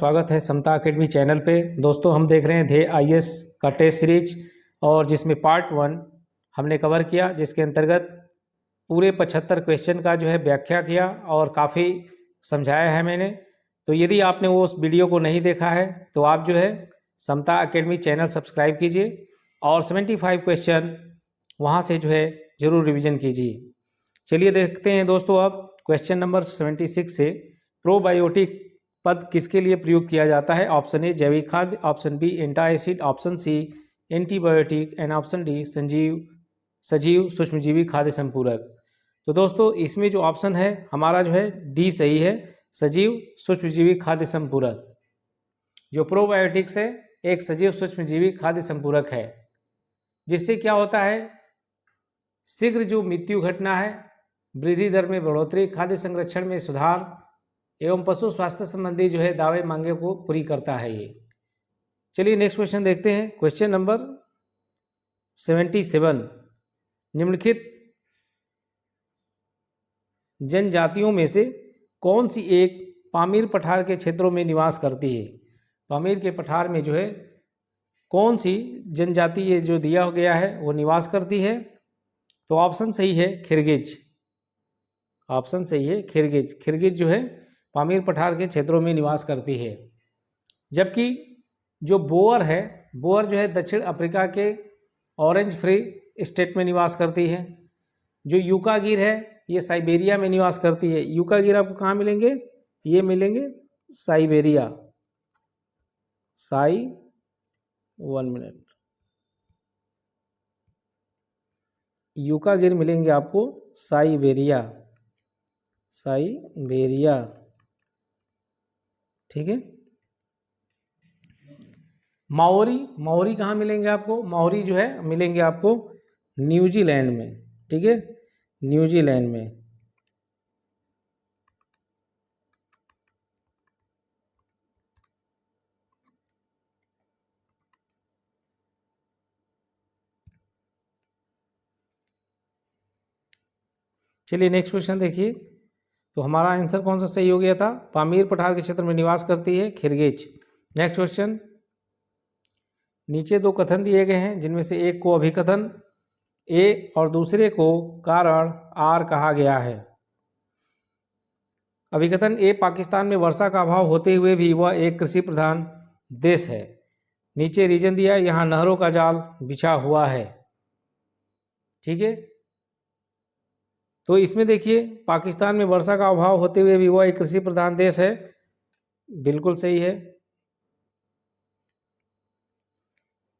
स्वागत है समता academy channel पे। दोस्तों हम देख रहे हैं ध्येय आईएएस का टेस्ट सीरीज और जिसमें पार्ट 1 हमने कवर किया, जिसके अंतर्गत पूरे 75 क्वेश्चन का जो है व्याख्या किया और काफ़ी समझाया है मैंने। तो यदि आपने वो उस वीडियो को नहीं देखा है तो आप जो है समता अकेडमी चैनल सब्सक्राइब कीजिए और 75 क्वेश्चन वहाँ से जो है ज़रूर रिविज़न कीजिए। चलिए देखते हैं दोस्तों अब क्वेश्चन नंबर 76 से। प्रोबायोटिक पद किसके लिए प्रयुक्त किया जाता है? ऑप्शन ए जैविक खाद्य, option B antacid, option C antibiotic and option D सजीव सूक्ष्मजीवी खाद्य संपूरक। तो दोस्तों इसमें जो ऑप्शन है हमारा जो है डी सही है, सजीव सूक्ष्मजीवी खाद्य संपूरक। जो प्रोबायोटिक्स है एक सजीव सूक्ष्मजीवी खाद्य संपूरक है, जिससे क्या होता है, शीघ्र जो मृत्यु घटना है, वृद्धि दर में बढ़ोतरी, खाद्य संरक्षण में सुधार एवं पशु स्वास्थ्य संबंधी जो है दावे मांगे को पूरी करता है ये। चलिए नेक्स्ट क्वेश्चन देखते हैं। क्वेश्चन नंबर 77, निम्नलिखित जनजातियों में से कौन सी एक पामीर पठार के क्षेत्रों में निवास करती है? पामीर के पठार में जो है कौन सी जनजाति ये जो दिया गया है वो निवास करती है? तो ऑप्शन सही है खिरगिज। ऑप्शन सही है खिरगिज। खिरगिज जो है पामीर पठार के क्षेत्रों में निवास करती है। जबकि जो बोअर है, बोअर जो है दक्षिण अफ्रीका के ऑरेंज फ्री स्टेट में निवास करती है। जो यूका गिर है ये साइबेरिया में निवास करती है। यूका गिर आपको कहाँ मिलेंगे? ये मिलेंगे साइबेरिया। यूका गिर मिलेंगे आपको साइबेरिया। ठीक है। माओरी कहाँ मिलेंगे आपको? माओरी जो है मिलेंगे आपको न्यूजीलैंड में। ठीक है, न्यूजीलैंड में। चलिए नेक्स्ट क्वेश्चन देखिए। तो हमारा आंसर कौन सा सही हो गया था? पामीर पठार के क्षेत्र में निवास करती है खिरगिज। नेक्स्ट क्वेश्चन, नीचे दो कथन दिए गए हैं जिनमें से एक को अभिकथन ए और दूसरे को कारण आर कहा गया है। अभिकथन ए, पाकिस्तान में वर्षा का अभाव होते हुए भी वह एक कृषि प्रधान देश है। नीचे रीजन दिया, यहाँ नहरों का जाल बिछा हुआ है। ठीक है, तो इसमें देखिए पाकिस्तान में वर्षा का अभाव होते हुए भी वह एक कृषि प्रधान देश है, बिल्कुल सही है।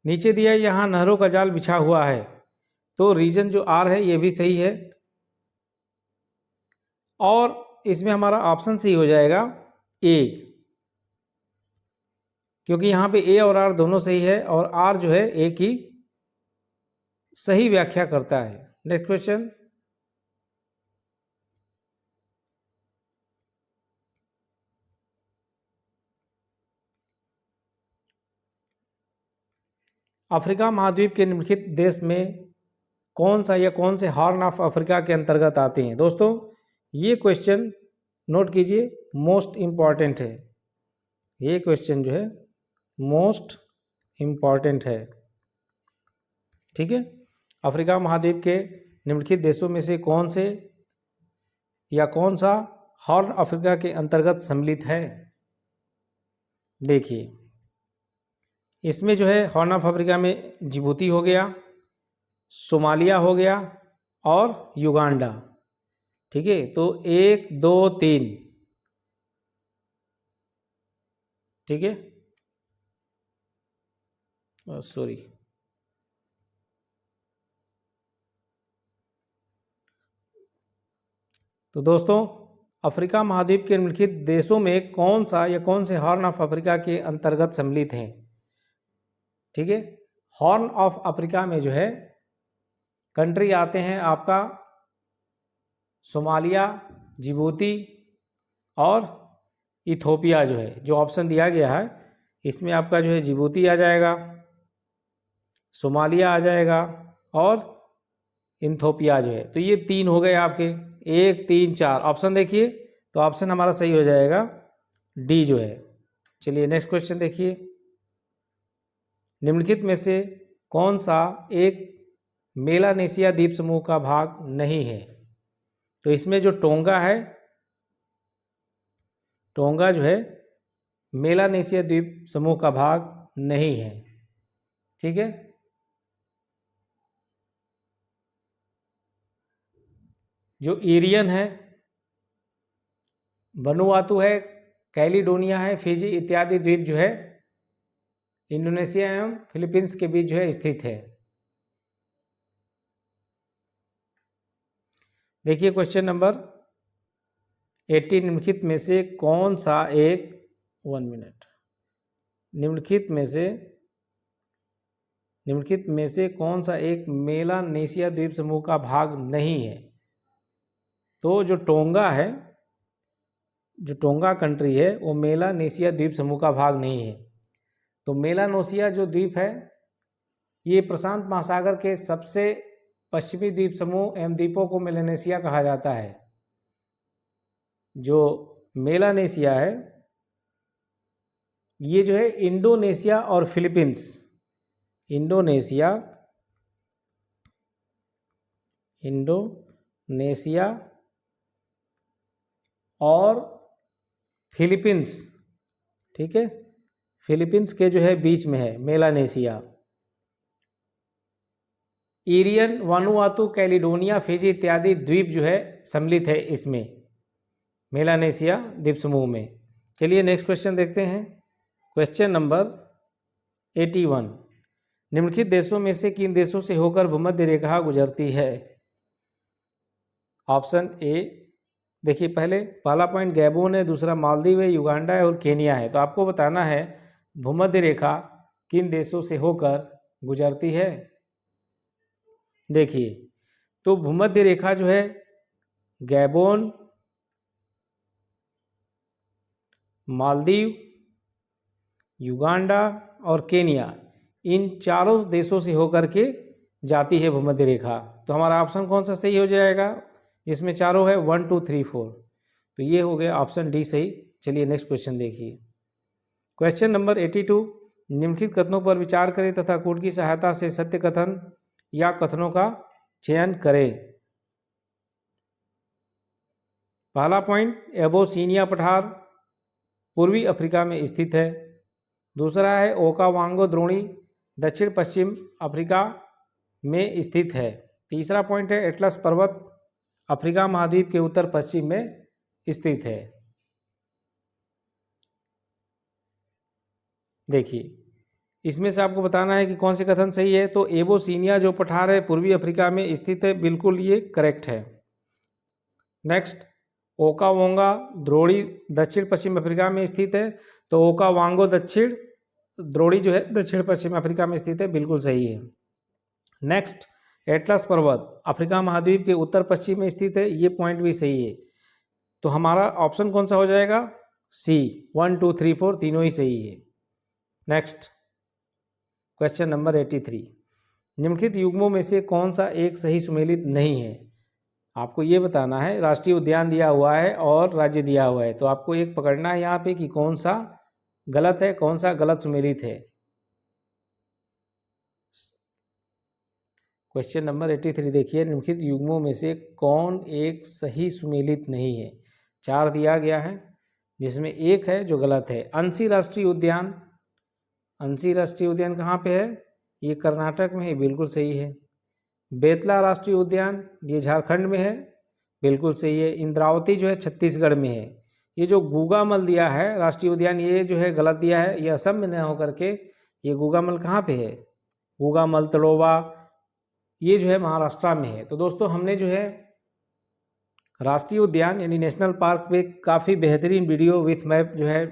नीचे दिया यहाँ नहरों का जाल बिछा हुआ है, तो रीजन जो आर है ये भी सही है। और इसमें हमारा ऑप्शन सही हो जाएगा ए, क्योंकि यहाँ पे ए और आर दोनों सही है और आर जो है ए की सही व्याख्या करता है। नेक्स्ट क्वेश्चन, अफ्रीका महाद्वीप के निम्नलिखित देश में कौन सा या कौन से हॉर्न ऑफ अफ्रीका के अंतर्गत आते हैं? दोस्तों ये क्वेश्चन नोट कीजिए, मोस्ट इम्पॉर्टेंट है। ये क्वेश्चन जो है मोस्ट इम्पॉर्टेंट है। ठीक है, अफ्रीका महाद्वीप के निम्नलिखित देशों में से कौन से या कौन सा हॉर्न अफ्रीका के अंतर्गत सम्मिलित है? देखिए इसमें जो है हॉर्न ऑफ अफ्रीका में जिबूती हो गया, सोमालिया हो गया और युगांडा। ठीक है, तो 1 2 3। ठीक है, सॉरी, तो दोस्तों अफ्रीका महाद्वीप के निम्नलिखित देशों में कौन सा या कौन से हॉर्न ऑफ अफ्रीका के अंतर्गत सम्मिलित हैं? ठीक है, हॉर्न ऑफ अफ्रीका में जो है कंट्री आते हैं आपका सोमालिया, जिबूती और इथोपिया। जो है जो ऑप्शन दिया गया है इसमें आपका जो है जिबूती आ जाएगा, सोमालिया आ जाएगा और इथोपिया जो है। तो ये 3 हो गए आपके, 1 3 4। ऑप्शन देखिए तो ऑप्शन हमारा सही हो जाएगा डी जो है। चलिए नेक्स्ट क्वेश्चन देखिए, निम्नलिखित में से कौन सा एक मेलानेशिया द्वीप समूह का भाग नहीं है? तो इसमें जो टोंगा है, टोंगा जो है मेलानेशिया द्वीप समूह का भाग नहीं है। ठीक है, जो एरियन है, वनुआतु है, कैलिडोनिया है, फिजी इत्यादि द्वीप जो है इंडोनेशिया एवं फिलीपींस के बीच जो है स्थित है। देखिए क्वेश्चन नंबर 18, निम्नलिखित में से कौन सा एक, 1 मिनट, निम्नलिखित में से कौन सा एक मेलानेशिया द्वीप समूह का भाग नहीं है? तो जो टोंगा है, जो टोंगा कंट्री है वो मेलानेशिया द्वीप समूह का भाग नहीं है। तो मेलानेशिया जो द्वीप है ये प्रशांत महासागर के सबसे पश्चिमी द्वीप समूह एवं द्वीपों को मेलानेशिया कहा जाता है। जो मेलानेशिया है ये जो है इंडोनेशिया और फिलीपींस, इंडोनेशिया और फिलीपींस, ठीक है, फिलीपींस के जो है बीच में है मेलानेशिया। एरियन, वानुआतु, कैलिडोनिया, फिजी इत्यादि द्वीप जो है सम्मिलित है इसमें मेलानेशिया द्वीप समूह में। चलिए नेक्स्ट क्वेश्चन देखते हैं, क्वेश्चन नंबर 81, निम्नलिखित देशों में से किन देशों से होकर भूमध्य रेखा गुजरती है? ऑप्शन ए, देखिए पहला पॉइंट गैबोन है, दूसरा मालदीव है, युगांडा है और केनिया है। तो आपको बताना है भूमध्य रेखा किन देशों से होकर गुजरती है। देखिए तो भूमध्य रेखा जो है गैबोन, मालदीव, युगांडा और केनिया, इन चारों देशों से होकर के जाती है भूमध्य रेखा। तो हमारा ऑप्शन कौन सा सही हो जाएगा? जिसमें चारों है 1 2 3 4, तो ये हो गया ऑप्शन डी सही। चलिए नेक्स्ट क्वेश्चन देखिए, क्वेश्चन नंबर 82, निम्नलिखित कथनों पर विचार करें तथा कोड की सहायता से सत्य कथन या कथनों का चयन करें। पहला पॉइंट, एबोसीनिया पठार पूर्वी अफ्रीका में स्थित है। दूसरा है ओकावांगो द्रोणी दक्षिण पश्चिम अफ्रीका में स्थित है। तीसरा पॉइंट है एटलस पर्वत अफ्रीका महाद्वीप के उत्तर पश्चिम में स्थित है। देखिए इसमें से आपको बताना है कि कौन से कथन सही है। तो एबोसीनिया जो पठार है पूर्वी अफ्रीका में स्थित है, बिल्कुल ये करेक्ट है। नेक्स्ट, ओकावोंगा द्रोणी दक्षिण पश्चिम अफ्रीका में स्थित है। तो ओकावांगो दक्षिण द्रोणी जो है दक्षिण पश्चिम अफ्रीका में स्थित है, बिल्कुल सही है। नेक्स्ट, एटलस पर्वत अफ्रीका महाद्वीप के उत्तर पश्चिम में स्थित है, ये पॉइंट भी सही है। तो हमारा ऑप्शन कौन सा हो जाएगा? सी, 1 2 3 4 तीनों ही सही है। नेक्स्ट, क्वेश्चन नंबर 83, निम्नलिखित युग्मों में से कौन सा एक सही सुमेलित नहीं है? आपको ये बताना है, राष्ट्रीय उद्यान दिया हुआ है और राज्य दिया हुआ है, तो आपको एक पकड़ना है यहाँ पे कि कौन सा गलत है, कौन सा गलत सुमेलित है। क्वेश्चन नंबर 83 देखिए, निम्नलिखित युग्मों में से कौन एक सही सुमेलित नहीं है? 4 दिया गया है जिसमें एक है जो गलत है। अंशी राष्ट्रीय उद्यान, अंशी राष्ट्रीय उद्यान कहाँ पे है? ये कर्नाटक में है, बिल्कुल सही है। बेतला राष्ट्रीय उद्यान ये झारखंड में है, बिल्कुल सही है। इंद्रावती जो है छत्तीसगढ़ में है। ये जो गूगामल दिया है राष्ट्रीय उद्यान, ये जो है गलत दिया है, ये असम में न होकर के ये गूगामल कहाँ पे है? गूगामल तड़ोवा ये जो है महाराष्ट्र में है। तो दोस्तों हमने जो है राष्ट्रीय उद्यान यानी नेशनल पार्क पे काफ़ी बेहतरीन वीडियो विथ मैप जो है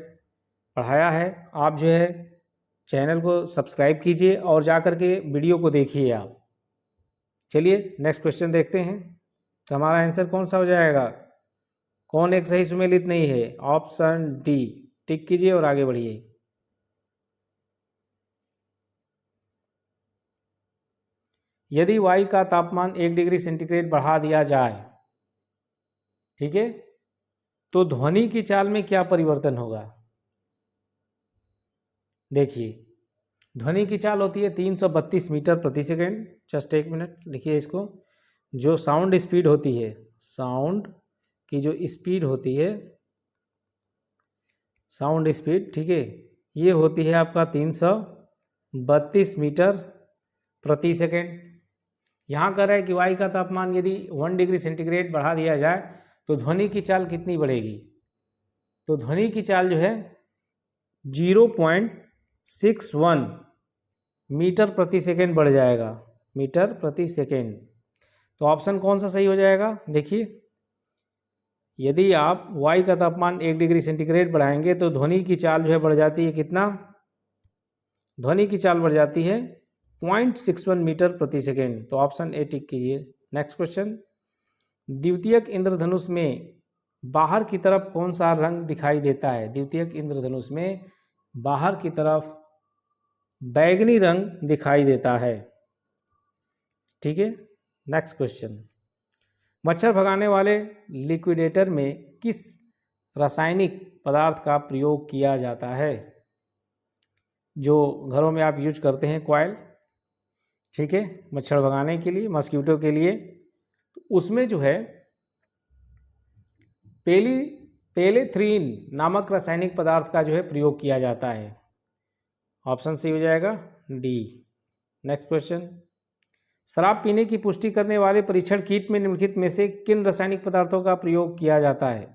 पढ़ाया है। आप जो है चैनल को सब्सक्राइब कीजिए और जा कर के वीडियो को देखिए आप। चलिए नेक्स्ट क्वेश्चन देखते हैं। तो हमारा आंसर कौन सा हो जाएगा? कौन एक सही सुमेलित नहीं है? ऑप्शन डी, टिक कीजिए और आगे बढ़िए। यदि वायु का तापमान 1 डिग्री सेंटीग्रेड बढ़ा दिया जाए, ठीक है, तो ध्वनि की चाल में क्या परिवर्तन होगा? देखिए ध्वनि की चाल होती है 332 मीटर प्रति सेकेंड। जस्ट एक मिनट लिखिए इसको। जो साउंड स्पीड होती है, साउंड की जो स्पीड होती है, साउंड स्पीड, ठीक है, ये होती है आपका 332 मीटर प्रति सेकेंड। यहाँ कह रहा है कि वायु का तापमान यदि 1 डिग्री सेंटीग्रेड बढ़ा दिया जाए तो ध्वनि की चाल कितनी बढ़ेगी। तो ध्वनि की चाल जो है 0.61 मीटर प्रति सेकेंड बढ़ जाएगा, मीटर प्रति सेकेंड। तो ऑप्शन कौन सा सही हो जाएगा। देखिए यदि आप वायु का तापमान 1 डिग्री सेंटीग्रेड बढ़ाएंगे तो ध्वनि की चाल जो है बढ़ जाती है कितना, ध्वनि की चाल बढ़ जाती है 0.61 मीटर प्रति सेकेंड। तो ऑप्शन ए टिक कीजिए। नेक्स्ट क्वेश्चन, द्वितीयक इंद्रधनुष में बाहर की तरफ कौन सा रंग दिखाई देता है। द्वितीयक इंद्रधनुष में बाहर की तरफ बैगनी रंग दिखाई देता है, ठीक है। नेक्स्ट क्वेश्चन, मच्छर भगाने वाले लिक्विडेटर में किस रासायनिक पदार्थ का प्रयोग किया जाता है। जो घरों में आप यूज करते हैं कॉइल, ठीक है, मच्छर भगाने के लिए, मॉस्किटो के लिए, उसमें जो है पेलेथ्रीन नामक रासायनिक पदार्थ का जो है प्रयोग किया जाता है। ऑप्शन सही हो जाएगा डी। नेक्स्ट क्वेश्चन, शराब पीने की पुष्टि करने वाले परीक्षण किट में निम्नलिखित में से किन रासायनिक पदार्थों का प्रयोग किया जाता है।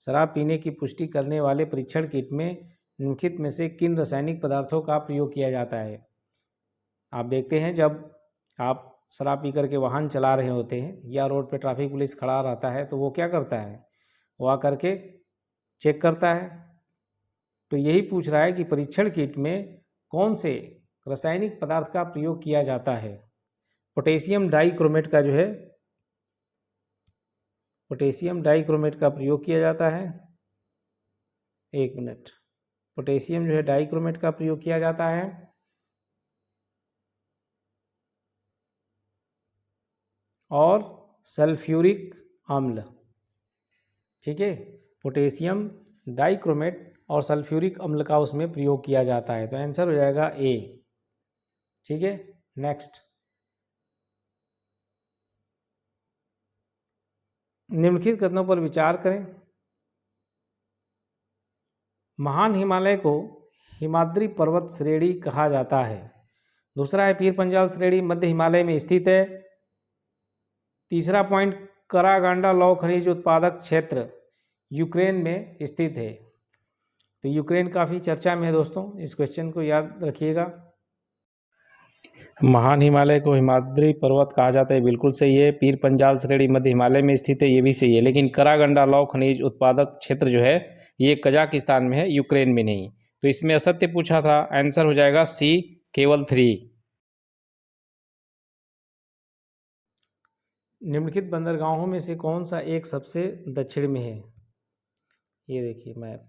शराब पीने की पुष्टि करने वाले परीक्षण किट में निम्नलिखित में से किन रासायनिक पदार्थों का प्रयोग किया जाता है। आप देखते हैं जब आप शराब पी करके वाहन चला रहे होते हैं या रोड पे ट्रैफिक पुलिस खड़ा रहता है तो वो क्या करता है, वो आ करके चेक करता है। तो यही पूछ रहा है कि परीक्षण किट में कौन से रासायनिक पदार्थ का प्रयोग किया जाता है। पोटेशियम डाइक्रोमेट का जो है, पोटेशियम डाइक्रोमेट का प्रयोग किया जाता है। एक मिनट, पोटेशियम जो है डाइक्रोमेट का प्रयोग किया जाता है। और सल्फ्यूरिक अम्ल, ठीक है, पोटेशियम डाइक्रोमेट और सल्फ्यूरिक अम्ल का उसमें प्रयोग किया जाता है। तो आंसर हो जाएगा ए, ठीक है। नेक्स्ट, निम्नलिखित कथनों पर विचार करें। महान हिमालय को हिमाद्री पर्वत श्रेणी कहा जाता है। दूसरा है पीर पंजाल श्रेणी मध्य हिमालय में स्थित है। तीसरा पॉइंट, करागांडा लौह खनिज उत्पादक क्षेत्र यूक्रेन में स्थित है। तो यूक्रेन काफ़ी चर्चा में है दोस्तों, इस क्वेश्चन को याद रखिएगा। महान हिमालय को हिमाद्री पर्वत कहा जाता है, बिल्कुल सही है। पीर पंजाल श्रेणी मध्य हिमालय में स्थित है, ये भी सही है। लेकिन करागंडा लौह खनिज उत्पादक क्षेत्र जो है ये कजाकिस्तान में है, यूक्रेन में नहीं। तो इसमें असत्य पूछा था, आंसर हो जाएगा सी, केवल 3। निम्नलिखित बंदरगाहों में से कौन सा एक सबसे दक्षिण में है। ये देखिए map,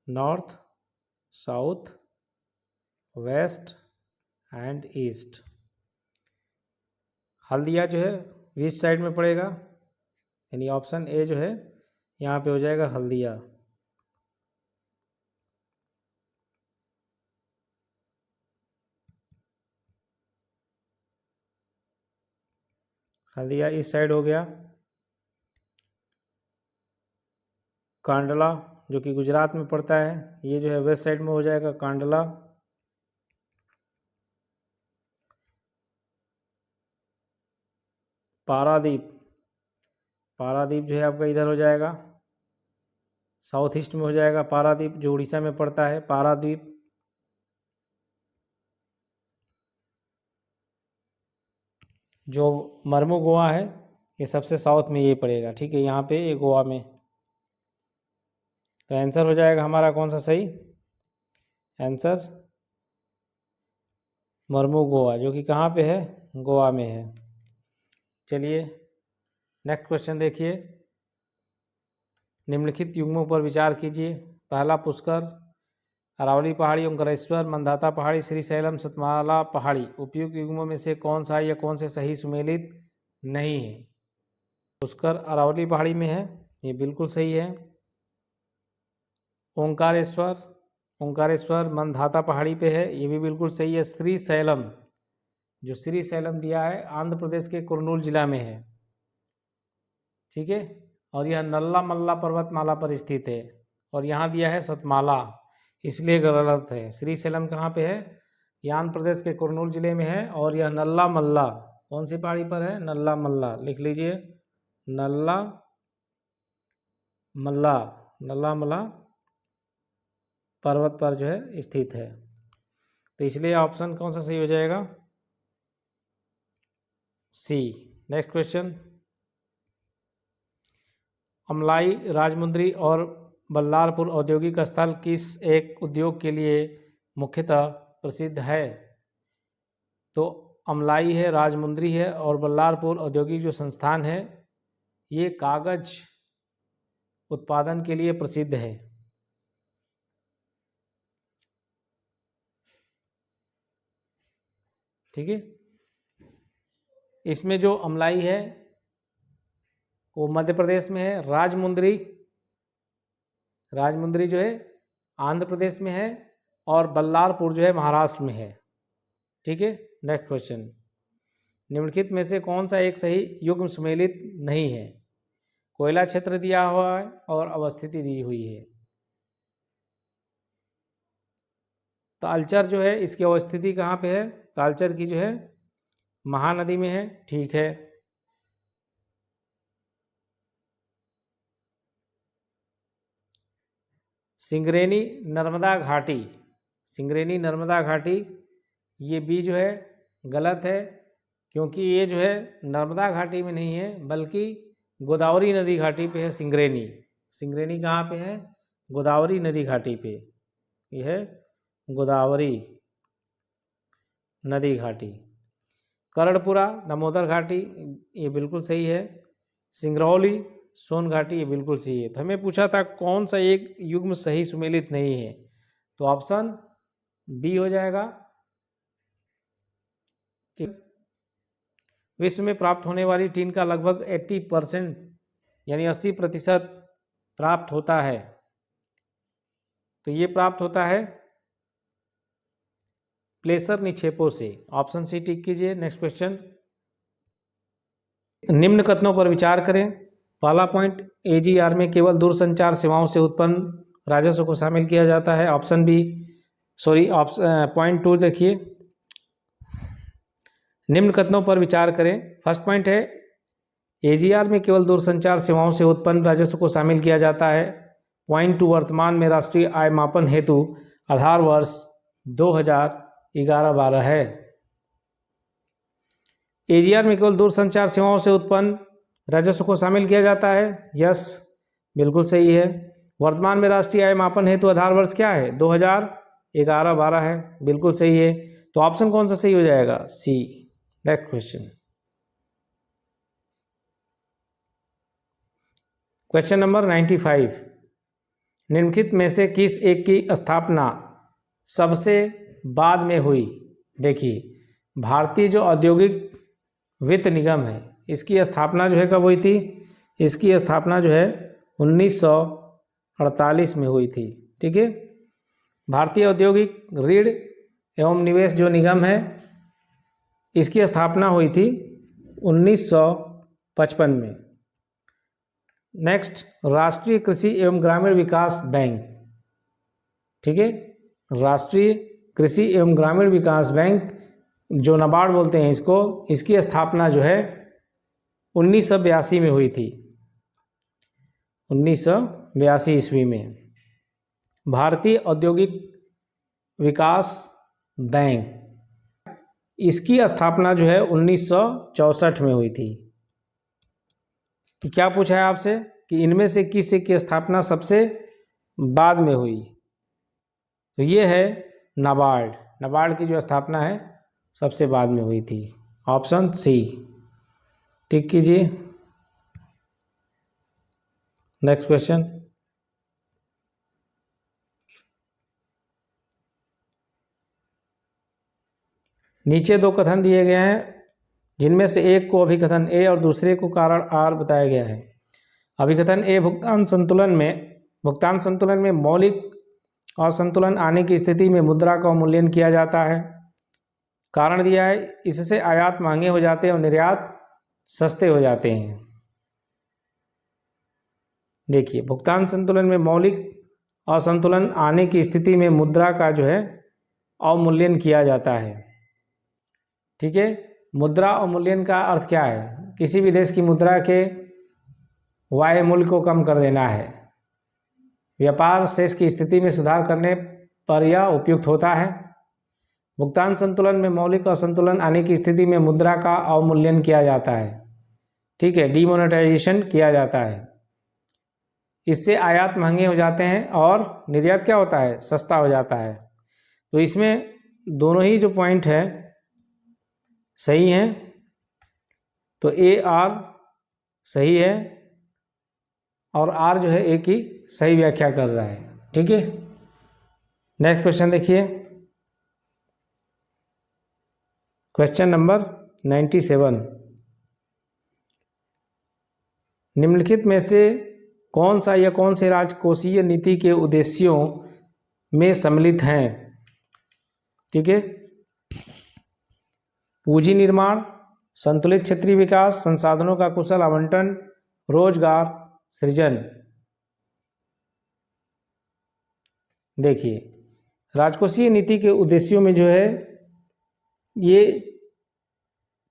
north, south, west and east. Haldia जो है ईस्ट साइड में पड़ेगा, यानी ऑप्शन ए जो है यहाँ पे हो जाएगा हल्दिया। हल्दिया ईस्ट साइड हो गया। कांडला जो कि गुजरात में पड़ता है, ये जो है वेस्ट साइड में हो जाएगा कांडला। पारादीप, पारादीप जो है आपका इधर हो जाएगा, साउथ ईस्ट में हो जाएगा पारादीप, जो उड़ीसा में पड़ता है पारादीप। जो मरमू गोवा है ये सबसे साउथ में ये पड़ेगा, ठीक है, यहाँ पे ये गोवा में। तो आंसर हो जाएगा हमारा कौन सा सही, आंसर मरमू गोवा, जो कि कहाँ पे है, गोवा में है। चलिए नेक्स्ट क्वेश्चन देखिए। निम्नलिखित युग्मों पर विचार कीजिए। पहला, पुष्कर, अरावली पहाड़ी, ओंकारेश्वर, मंदाता पहाड़ी, श्रीशैलम, सतमाला पहाड़ी उपयुक्त युग्मों में से कौन सा या कौन से सही सुमेलित नहीं है। पुष्कर अरावली पहाड़ी में है, ये बिल्कुल सही है। ओंकारेश्वर ओंकारेश्वर मंदाता पहाड़ी पे है, ये भी बिल्कुल सही है। श्रीशैलम, जो श्रीशैलम दिया है आंध्र प्रदेश के कुर्नूल जिला में है, ठीक है। और यह नल्ला मल्ला पर्वतमाला पर स्थित है। और यहाँ दिया है सतमाला, इसलिए गलत है। श्रीशैलम कहाँ पे है? ये आंध्र प्रदेश के कुर्नूल जिले में है। और यह नल्ला मल्ला कौन सी पहाड़ी पर है? नल्ला मल्ला, लिख लीजिए, नल्ला मल्ला, नल्ला मल्ला पर्वत पर जो है स्थित है। तो इसलिए ऑप्शन कौन सा सही हो जाएगा? सी। नेक्स्ट क्वेश्चन, अमलाई, राजमुंद्री और बल्लारपुर औद्योगिक स्थल किस एक उद्योग के लिए मुख्यतः प्रसिद्ध है? तो अमलाई है, राजमुंद्री है और बल्लारपुर औद्योगिक जो संस्थान है ये कागज उत्पादन के लिए प्रसिद्ध है। ठीक है। इसमें जो अमलाई है वो मध्य प्रदेश में है, राजमुंद्री जो है आंध्र प्रदेश में है और बल्लारपुर जो है महाराष्ट्र में है। ठीक है। नेक्स्ट क्वेश्चन, निम्नलिखित में से कौन सा एक सही युग्म सुमेलित नहीं है? कोयला क्षेत्र दिया हुआ है और अवस्थिति दी हुई है। तालचर जो है इसकी अवस्थिति कहाँ पे है? तालचर की जो है महानदी में है। ठीक है। सिंगरेनी नर्मदा घाटी, सिंगरेनी नर्मदा घाटी, ये बी जो है गलत है, क्योंकि ये जो है नर्मदा घाटी में नहीं है बल्कि गोदावरी नदी घाटी पे है सिंगरेनी। सिंगरेनी कहाँ पे है? गोदावरी नदी घाटी पे, ये है गोदावरी नदी घाटी। करड़पुरा दामोदर घाटी, ये बिल्कुल सही है। सिंगरौली सोन घाटी, ये बिल्कुल सही है। तो हमें पूछा था कौन सा एक युग्म सही सुमेलित नहीं है, तो ऑप्शन बी हो जाएगा। ठीक। विश्व में प्राप्त होने वाली टीन का लगभग 80% यानी 80% प्राप्त होता है, तो ये प्राप्त होता है प्लेसर निक्षेपों से। ऑप्शन सी टिक कीजिए। नेक्स्ट क्वेश्चन, निम्न कथनों पर विचार करें। पहला पॉइंट, एजीआर में केवल दूरसंचार सेवाओं से उत्पन्न राजस्व को शामिल किया जाता है। ऑप्शन बी, पॉइंट 2 देखिए, निम्न कथनों पर विचार करें। फर्स्ट पॉइंट है एजीआर में केवल दूरसंचार सेवाओं से उत्पन्न राजस्व को शामिल किया जाता है। पॉइंट 2, वर्तमान में राष्ट्रीय आय मापन हेतु आधार वर्ष 2011-12 है। एजीआर में केवल दूरसंचार सेवाओं से उत्पन्न राजस्व को शामिल किया जाता है। यस, बिल्कुल सही है। वर्तमान में राष्ट्रीय आय मापन हेतु आधार वर्ष क्या है? 2011-12 है, बिल्कुल सही है। तो ऑप्शन कौन सा सही हो जाएगा? सी। नेक्स्ट क्वेश्चन, क्वेश्चन नंबर 95, निम्नलिखित में से किस एक की स्थापना सबसे बाद में हुई? देखिए, भारतीय जो औद्योगिक वित्त निगम है इसकी स्थापना जो है कब हुई थी? इसकी स्थापना जो है 1948 में हुई थी। ठीक है। भारतीय औद्योगिक ऋण एवं निवेश जो निगम है इसकी स्थापना हुई थी 1955 में। नेक्स्ट, राष्ट्रीय कृषि एवं ग्रामीण विकास बैंक, ठीक है, राष्ट्रीय कृषि एवं ग्रामीण विकास बैंक जो नाबार्ड बोलते हैं इसको, इसकी स्थापना जो है 1982 में हुई थी, 1982 ईस्वी में। भारतीय औद्योगिक विकास बैंक, इसकी स्थापना जो है 1964 में हुई थी। तो क्या पूछा है आपसे कि इनमें से किस एक की स्थापना सबसे बाद में हुई? तो ये है नाबार्ड, नाबार्ड की जो स्थापना है सबसे बाद में हुई थी। ऑप्शन सी टिक कीजिए। नेक्स्ट क्वेश्चन, नीचे दो कथन दिए गए हैं जिनमें से एक को अभिकथन ए और दूसरे को कारण आर बताया गया है। अभिकथन ए, भुगतान संतुलन में मौलिक असंतुलन आने की स्थिति में मुद्रा का अवमूल्यन किया जाता है। कारण दिया है, इससे आयात महंगे हो जाते हैं और निर्यात सस्ते हो जाते हैं। देखिए, भुगतान संतुलन में मौलिक असंतुलन आने की स्थिति में मुद्रा का जो है अवमूल्यन किया जाता है। ठीक है, मुद्रा अवमूल्यन का अर्थ क्या है? किसी भी देश की मुद्रा के वाह्य मूल्य को कम कर देना है। व्यापार शेष की स्थिति में सुधार करने पर यह उपयुक्त होता है। भुगतान संतुलन में मौलिक असंतुलन आने की स्थिति में मुद्रा का अवमूल्यन किया जाता है। ठीक है, डीमोनेटाइजेशन किया जाता है। इससे आयात महंगे हो जाते हैं और निर्यात क्या होता है? सस्ता हो जाता है। तो इसमें दोनों ही जो पॉइंट है सही हैं। तो ए आर सही है और आर जो है ए की सही व्याख्या कर रहा है। ठीक है, नेक्स्ट क्वेश्चन देखिए, क्वेश्चन नंबर 97। निम्नलिखित में से कौन सा या कौन से राजकोषीय नीति के उद्देश्यों में सम्मिलित हैं? ठीक है, पूंजी निर्माण, संतुलित क्षेत्रीय विकास, संसाधनों का कुशल आवंटन, रोजगार सृजन। देखिए, राजकोषीय नीति के उद्देश्यों में जो है ये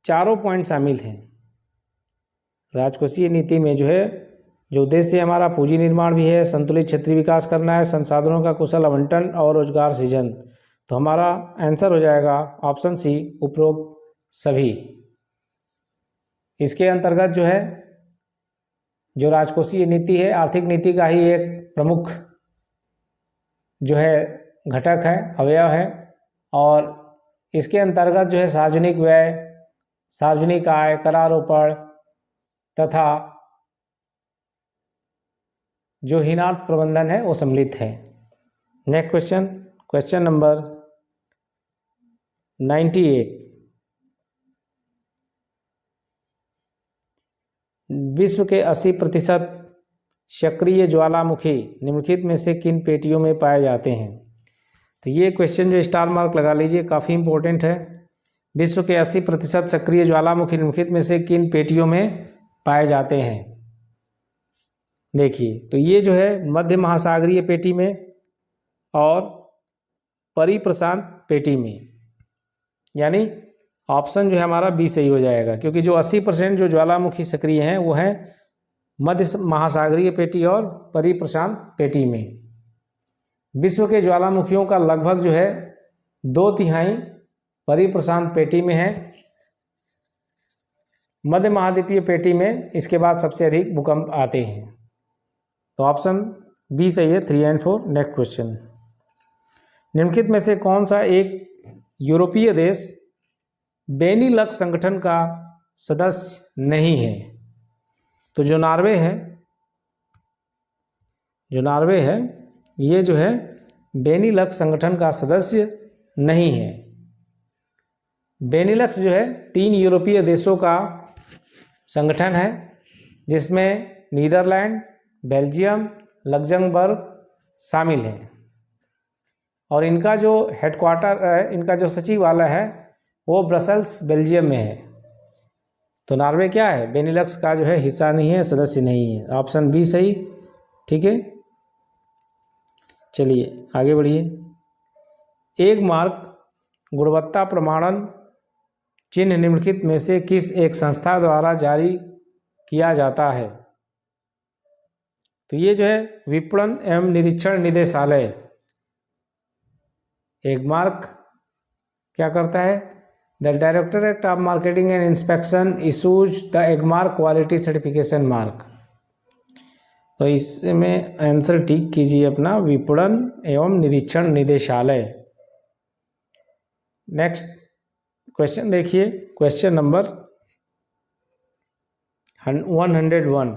चारों पॉइंट शामिल हैं। राजकोषीय नीति में जो है जो उद्देश्य हमारा पूंजी निर्माण भी है, संतुलित क्षेत्रीय विकास करना है, संसाधनों का कुशल आवंटन और रोजगार सृजन। तो हमारा आंसर हो जाएगा ऑप्शन सी, उपरोक्त सभी। इसके अंतर्गत जो है जो राजकोषीय नीति है आर्थिक नीति का ही एक प्रमुख जो है घटक है, अवयव है। और इसके अंतर्गत जो है सार्वजनिक व्यय, सार्वजनिक आय, करारोपण तथा जो हीनार्थ प्रबंधन है वो सम्मिलित है। Next question, question number 98। विश्व के 80% सक्रिय ज्वालामुखी निम्नलिखित में से किन पेटियों में पाए जाते हैं? तो ये क्वेश्चन जो स्टार मार्क लगा लीजिए, काफ़ी इंपॉर्टेंट है। विश्व के 80% सक्रिय ज्वालामुखी निम्नलिखित में से किन पेटियों में पाए जाते हैं? देखिए, तो ये जो है मध्य महासागरीय पेटी में और परिप्रशांत पेटी में, यानी ऑप्शन जो है हमारा बी सही हो जाएगा, क्योंकि जो 80% जो ज्वालामुखी सक्रिय हैं वो है मध्य महासागरीय पेटी और परिप्रशांत पेटी में। विश्व के ज्वालामुखियों का लगभग जो है 2/3 परिप्रशांत पेटी में है। मध्य महाद्वीपीय पेटी में इसके बाद सबसे अधिक भूकंप आते हैं। तो ऑप्शन बी सही है, 3 और 4। नेक्स्ट क्वेश्चन, निम्नलिखित में से कौन सा एक यूरोपीय देश बेनीलक्स संगठन का सदस्य नहीं है? तो जो नॉर्वे है ये जो है बेनीलक्स संगठन का सदस्य नहीं है। बेनीलक्स जो है 3 यूरोपीय देशों का संगठन है, जिसमें नीदरलैंड, बेल्जियम, लग्जमबर्ग शामिल हैं। और इनका जो हेडक्वार्टर है, इनका जो सचिवालय है वो ब्रसेल्स बेल्जियम में है। तो नॉर्वे क्या है? बेनीलक्स का जो है हिस्सा नहीं है, सदस्य नहीं है। ऑप्शन बी सही। ठीक है, चलिए आगे बढ़िए। एक मार्क गुणवत्ता प्रमाणन चिन्ह निम्नलिखित में से किस एक संस्था द्वारा जारी किया जाता है? तो ये जो है विपणन एवं निरीक्षण निदेशालय एक मार्क क्या करता है? The directorate of marketing and inspection issues the Agmark quality certification mark. तो इसमें आंसर टिक कीजिए अपना, विपणन एवं निरीक्षण निदेशालय। नेक्स्ट क्वेश्चन देखिए, क्वेश्चन नंबर 101।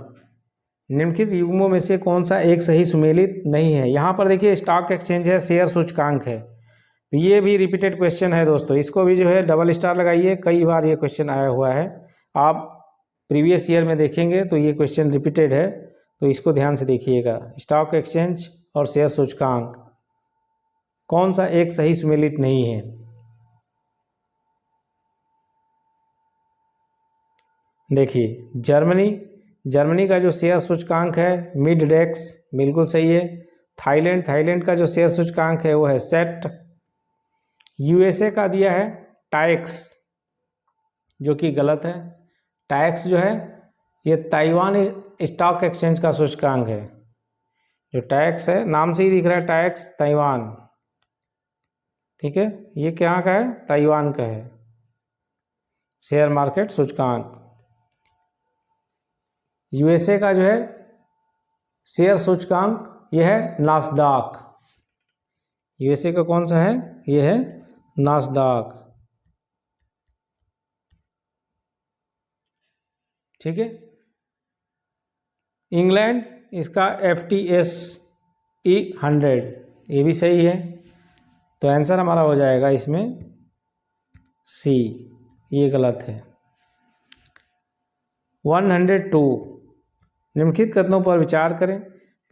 निम्नलिखित युग्मों में से कौन सा एक सही सुमेलित नहीं है? यहाँ पर देखिए स्टॉक एक्सचेंज है, शेयर सूचकांक है। तो ये भी रिपीटेड क्वेश्चन है दोस्तों, इसको भी जो है डबल स्टार लगाइए, कई बार ये क्वेश्चन आया हुआ है। आप प्रीवियस ईयर में देखेंगे तो ये क्वेश्चन रिपीटेड है, तो इसको ध्यान से देखिएगा। स्टॉक एक्सचेंज और शेयर सूचकांक कौन सा एक सही सुमेलित नहीं है? देखिए, जर्मनी का जो शेयर सूचकांक है मिड डेक्स, बिल्कुल सही है। थाईलैंड का जो शेयर सूचकांक है वो है सेट। यूएसए का दिया है टाइक्स, जो कि गलत है। टाइक्स जो है ये ताइवान स्टॉक एक्सचेंज का सूचकांक है। जो टैक्स है, नाम से ही दिख रहा है टैक्स, ताइवान, ठीक है, ये क्या का है? ताइवान का है शेयर मार्केट सूचकांक। यूएसए का जो है शेयर सूचकांक ये है नास्डाक। यूएसए का कौन सा है? ये है नास्डाक, ठीक है। इंग्लैंड, इसका FTSE 100, ये भी सही है। तो आंसर हमारा हो जाएगा इसमें सी, ये गलत है। 102, निम्नलिखित कथनों पर विचार करें।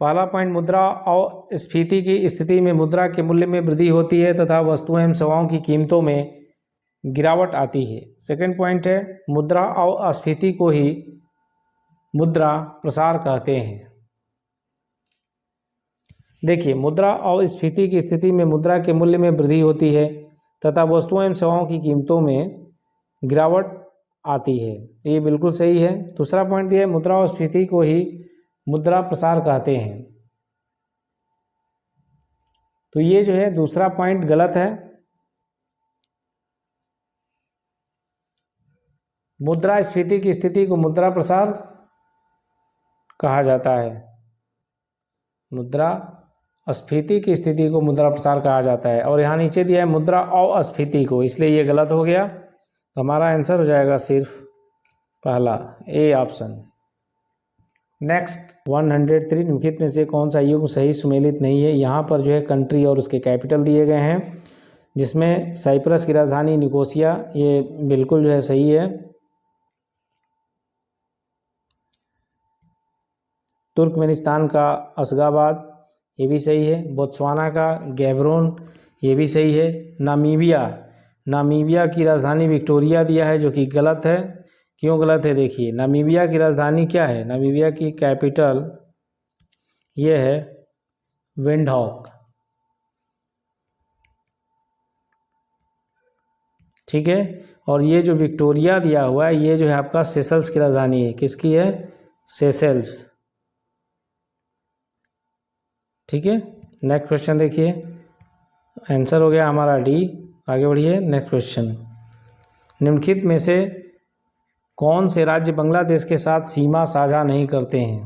पहला पॉइंट, मुद्रा और स्फीति की स्थिति में मुद्रा के मूल्य में वृद्धि होती है तथा वस्तुओं एवं सेवाओं की कीमतों में गिरावट आती है। सेकंड पॉइंट है, मुद्रा और स्फीति को ही मुद्रा प्रसार कहते हैं। देखिए, मुद्रा और स्फीति की स्थिति में मुद्रा के मूल्य में वृद्धि होती है तथा वस्तुओं एवं सेवाओं की कीमतों में गिरावट आती है, ये बिल्कुल सही है। दूसरा पॉइंट दिया है, मुद्रा और स्फीति को ही मुद्रा प्रसार कहते हैं, तो ये जो है दूसरा पॉइंट गलत है। मुद्रा स्फीति की स्थिति को मुद्रा प्रसार कहा जाता है। मुद्रा स्फीति की स्थिति को मुद्रा प्रसार कहा जाता है, और यहाँ नीचे दिया है मुद्रा और स्फीति को, इसलिए ये गलत हो गया। तो हमारा आंसर हो जाएगा सिर्फ पहला, ए ऑप्शन। नेक्स्ट 103, निम्नलिखित में से कौन सा युग्म सही सुमेलित नहीं है? यहाँ पर जो है कंट्री और उसके कैपिटल दिए गए हैं, जिसमें साइप्रस की राजधानी निकोसिया, ये बिल्कुल जो है सही है। तुर्कमेनिस्तान का अशगाबाद, ये भी सही है। बोत्सवाना का गैब्रोन, ये भी सही है। नामीबिया की राजधानी विक्टोरिया दिया है, जो कि गलत है। क्यों गलत है? देखिए, नामीबिया की राजधानी क्या है? नामीबिया की कैपिटल ये है विंडहॉक, ठीक है। और ये जो विक्टोरिया दिया हुआ है, ये जो है आपका सेशल्स की राजधानी है। किसकी है? सेशल्स, ठीक है। नेक्स्ट क्वेश्चन देखिए, आंसर हो गया हमारा डी। आगे बढ़िए, नेक्स्ट क्वेश्चन। निम्नलिखित में से कौन से राज्य बांग्लादेश के साथ सीमा साझा नहीं करते हैं?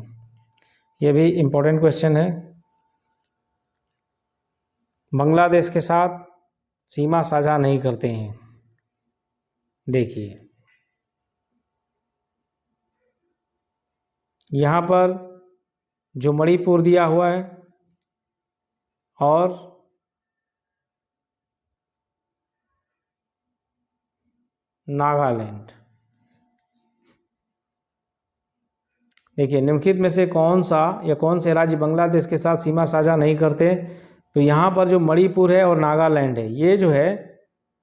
यह भी इम्पोर्टेंट क्वेश्चन है। बांग्लादेश के साथ सीमा साझा नहीं करते हैं। देखिए, यहाँ पर जो मणिपुर दिया हुआ है और नागालैंड। देखिए, निम्नलिखित में से कौन सा या कौन से राज्य बांग्लादेश के साथ सीमा साझा नहीं करते? तो यहाँ पर जो मणिपुर है और नागालैंड है, ये जो है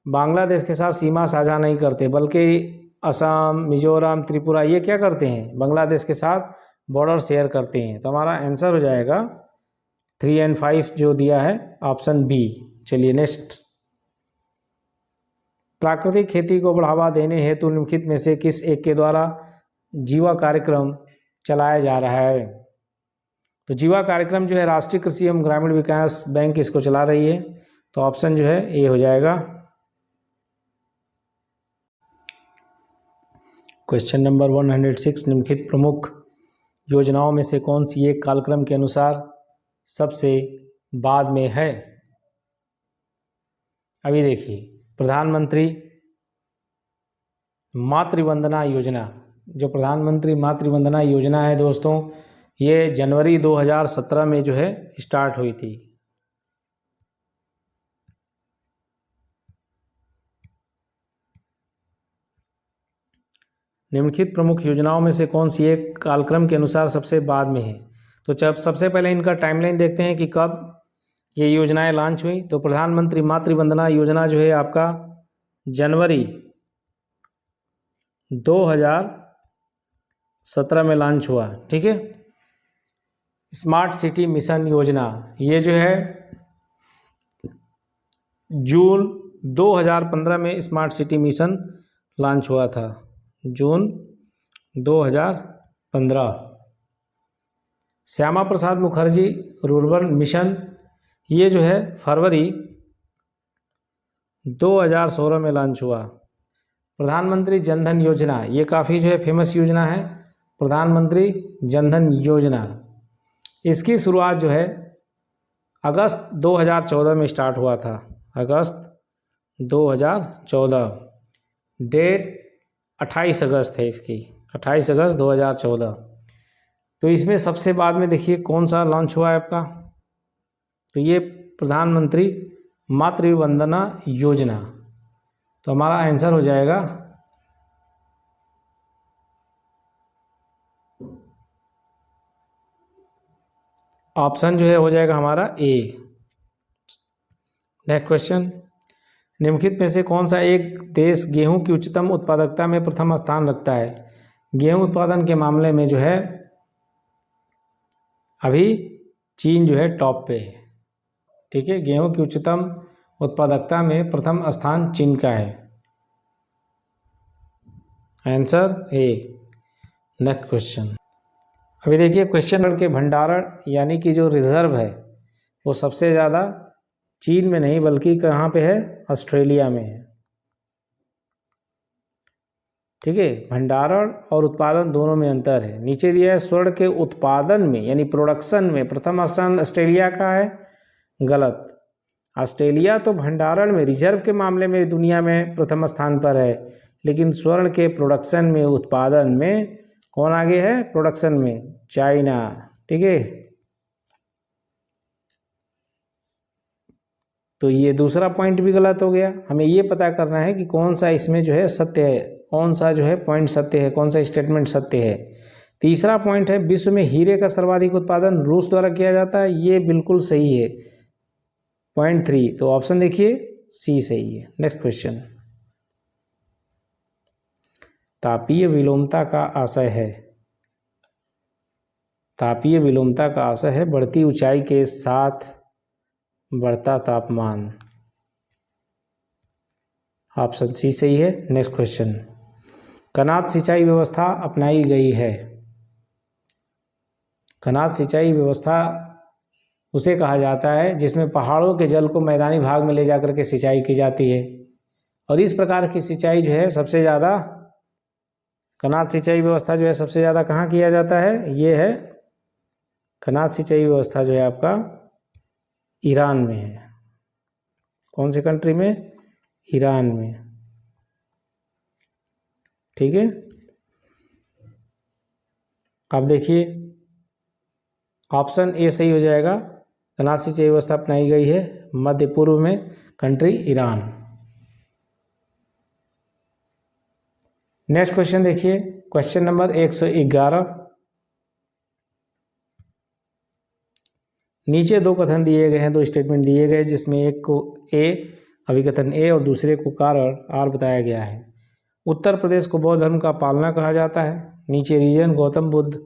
बांग्लादेश के साथ सीमा साझा नहीं करते, बल्कि असम, मिजोरम, त्रिपुरा, ये क्या करते हैं? बांग्लादेश के साथ बॉर्डर शेयर करते हैं। तो हमारा आंसर हो जाएगा 3 और 5 जो दिया है, ऑप्शन बी। चलिए नेक्स्ट, प्राकृतिक खेती को बढ़ावा देने हेतु निम्नलिखित में से किस एक के द्वारा जीवा कार्यक्रम चलाया जा रहा है? तो जीवा कार्यक्रम जो है राष्ट्रीय कृषि एवं ग्रामीण विकास बैंक इसको चला रही है, तो ऑप्शन जो है ए हो जाएगा। क्वेश्चन नंबर 106, निम्नलिखित प्रमुख योजनाओं में से कौन सी एक कालक्रम के अनुसार सबसे बाद में है? अभी देखिए, प्रधानमंत्री मातृ वंदना योजना, जो प्रधानमंत्री मातृ वंदना योजना है दोस्तों, ये जनवरी 2017 में जो है स्टार्ट हुई थी। निम्नलिखित प्रमुख योजनाओं में से कौन सी एक कालक्रम के अनुसार सबसे बाद में है? तो जब सबसे पहले इनका टाइमलाइन देखते हैं कि कब ये योजनाएं लॉन्च हुई। तो प्रधानमंत्री मातृ वंदना योजना जो है आपका जनवरी 2017 में लॉन्च हुआ। ठीक है। स्मार्ट सिटी मिशन योजना ये जो है जून 2015 में स्मार्ट सिटी मिशन लॉन्च हुआ था, जून 2015। श्यामा प्रसाद मुखर्जी रूरबन मिशन ये जो है फरवरी 2016 में लॉन्च हुआ। प्रधानमंत्री जनधन योजना ये काफ़ी जो है फेमस योजना है, प्रधानमंत्री जनधन योजना। इसकी शुरुआत जो है अगस्त 2014 में स्टार्ट हुआ था, अगस्त 2014। डेट 28 अगस्त है इसकी, 28 अगस्त 2014। तो इसमें सबसे बाद में देखिए कौन सा लॉन्च हुआ है आपका, तो ये प्रधानमंत्री मातृ वंदना योजना। तो हमारा आंसर हो जाएगा ऑप्शन जो है हो जाएगा हमारा ए। नेक्स्ट क्वेश्चन, निम्नलिखित में से कौन सा एक देश गेहूं की उच्चतम उत्पादकता में प्रथम स्थान रखता है। गेहूं उत्पादन के मामले में जो है अभी चीन जो है टॉप पे है। ठीक है, गेहूं की उच्चतम उत्पादकता में प्रथम स्थान चीन का है। Answer A. नेक्स्ट क्वेश्चन, अभी देखिए क्वेश्चन के भंडारण यानी कि जो रिजर्व है वो सबसे ज़्यादा चीन में नहीं बल्कि कहाँ पे है, ऑस्ट्रेलिया में है। ठीक है, भंडारण और उत्पादन दोनों में अंतर है। नीचे दिया है स्वर्ण के उत्पादन में यानी प्रोडक्शन में प्रथम स्थान ऑस्ट्रेलिया का है, गलत। ऑस्ट्रेलिया तो भंडारण में रिजर्व के मामले में दुनिया में प्रथम स्थान पर है, लेकिन स्वर्ण के प्रोडक्शन में उत्पादन में कौन आगे है, प्रोडक्शन में चाइना। ठीक है, तो ये दूसरा पॉइंट भी गलत हो गया। हमें ये पता करना है कि कौन सा इसमें जो है सत्य है, कौन सा जो है पॉइंट सत्य है, कौन सा स्टेटमेंट सत्य है। तीसरा पॉइंट है विश्व में हीरे का सर्वाधिक उत्पादन रूस द्वारा किया जाता है, ये बिल्कुल सही है। पॉइंट 3, तो ऑप्शन देखिए सी सही है। नेक्स्ट क्वेश्चन, तापीय विलोमता का आशय है, तापीय विलोमता का आशय है बढ़ती ऊंचाई के साथ बढ़ता तापमान। ऑप्शन सी सही है। नेक्स्ट क्वेश्चन, कनात सिंचाई व्यवस्था अपनाई गई है। कनात सिंचाई व्यवस्था उसे कहा जाता है जिसमें पहाड़ों के जल को मैदानी भाग में ले जाकर के सिंचाई की जाती है, और इस प्रकार की सिंचाई जो है सबसे ज़्यादा, कनात सिंचाई व्यवस्था जो है सबसे ज़्यादा कहाँ किया जाता है, ये है कनात सिंचाई व्यवस्था जो है आपका ईरान में है। कौन सी कंट्री में, ईरान में। ठीक है, अब देखिए ऑप्शन ए सही हो जाएगा, कनात सिंचाई व्यवस्था अपनाई गई है मध्य पूर्व में, कंट्री ईरान। नेक्स्ट क्वेश्चन देखिए, क्वेश्चन नंबर 111। नीचे दो कथन दिए गए हैं, दो स्टेटमेंट दिए गए जिसमें एक को ए अभिकथन ए और दूसरे को कारण आर बताया गया है। उत्तर प्रदेश को बौद्ध धर्म का पालना कहा जाता है। नीचे रीजन, गौतम बुद्ध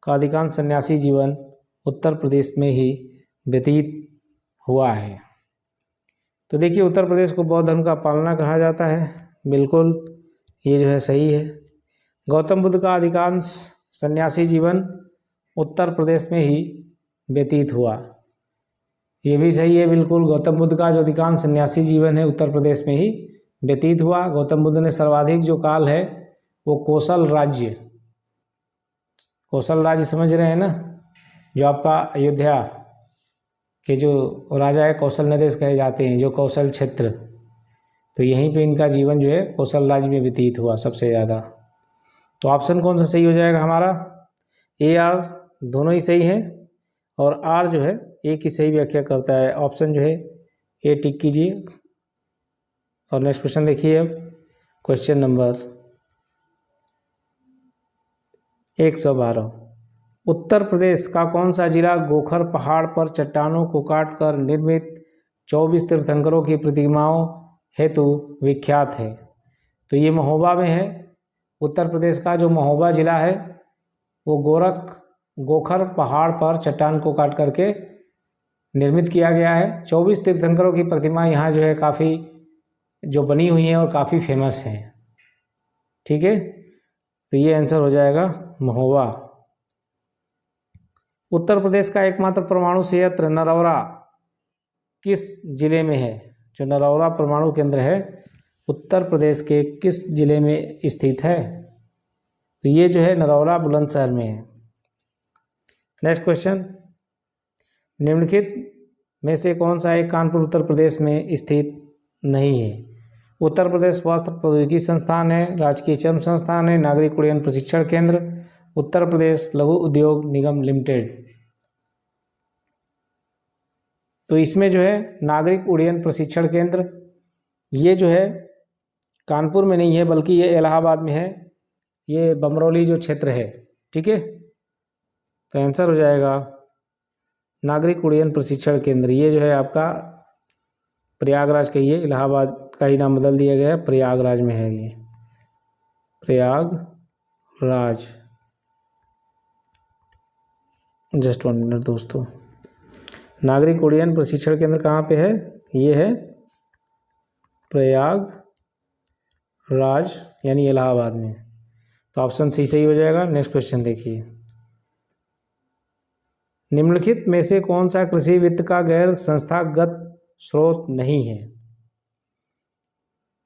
का अधिकांश सन्यासी जीवन उत्तर प्रदेश में ही व्यतीत हुआ है। तो देखिए उत्तर प्रदेश को बौद्ध धर्म का पालना कहा जाता है, बिल्कुल ये जो है सही है। गौतम बुद्ध का अधिकांश सन्यासी जीवन उत्तर प्रदेश में ही व्यतीत हुआ, ये भी सही है बिल्कुल। गौतम बुद्ध का जो अधिकांश सन्यासी जीवन है उत्तर प्रदेश में ही व्यतीत हुआ। गौतम बुद्ध ने सर्वाधिक जो काल है वो कोसल राज्य, कोसल राज्य समझ रहे हैं ना, जो आपका अयोध्या के जो राजा है कौशल नरेश कहे जाते हैं, जो कौशल क्षेत्र, तो यहीं पे इनका जीवन जो है कौशल राज्य में व्यतीत हुआ सबसे ज़्यादा। तो ऑप्शन कौन सा सही हो जाएगा हमारा, ए आर दोनों ही सही हैं, और आर जो है ए की सही व्याख्या करता है। ऑप्शन जो है ए टिक कीजिए। और नेक्स्ट क्वेश्चन देखिए, अब क्वेश्चन नंबर 112। उत्तर प्रदेश का कौन सा जिला गोखर पहाड़ पर चट्टानों को काटकर निर्मित 24 तीर्थंकरों की प्रतिमाओं हेतु विख्यात है? तो ये महोबा में है। उत्तर प्रदेश का जो महोबा जिला है वो गोखर पहाड़ पर चट्टान को काट करके निर्मित किया गया है। 24 तीर्थंकरों की प्रतिमा यहाँ जो है काफ़ी जो बनी हुई हैं और काफ़ी फेमस हैं। ठीक है, तो ये आंसर हो जाएगा महोबा। उत्तर प्रदेश का एकमात्र परमाणु संयंत्र नरौरा किस जिले में है? जो नरौरा परमाणु केंद्र है उत्तर प्रदेश के किस जिले में स्थित है? तो ये जो है नरौरा बुलंदशहर में है। नेक्स्ट क्वेश्चन, निम्नलिखित में से कौन सा एक कानपुर उत्तर प्रदेश में स्थित नहीं है? उत्तर प्रदेश वस्त्र प्रौद्योगिकी संस्थान है, राजकीय चर्म संस्थान है, नागरिक उड्डयन प्रशिक्षण केंद्र, उत्तर प्रदेश लघु उद्योग निगम लिमिटेड। तो इसमें जो है नागरिक उड्डयन प्रशिक्षण केंद्र ये जो है कानपुर में नहीं है बल्कि ये इलाहाबाद में है, ये बमरौली जो क्षेत्र है। ठीक है, तो आंसर हो जाएगा नागरिक उड्डयन प्रशिक्षण केंद्र। ये जो है आपका प्रयागराज का, ये इलाहाबाद का ही नाम बदल दिया गया है, प्रयागराज में है ये, प्रयागराज। जस्ट 1 मिनट दोस्तों, नागरिक उड्डयन प्रशिक्षण केंद्र कहाँ पे है? ये है प्रयागराज यानी इलाहाबाद में। तो ऑप्शन सी सही हो जाएगा। नेक्स्ट क्वेश्चन देखिए, निम्नलिखित में से कौन सा कृषि वित्त का गैर संस्थागत स्रोत नहीं है?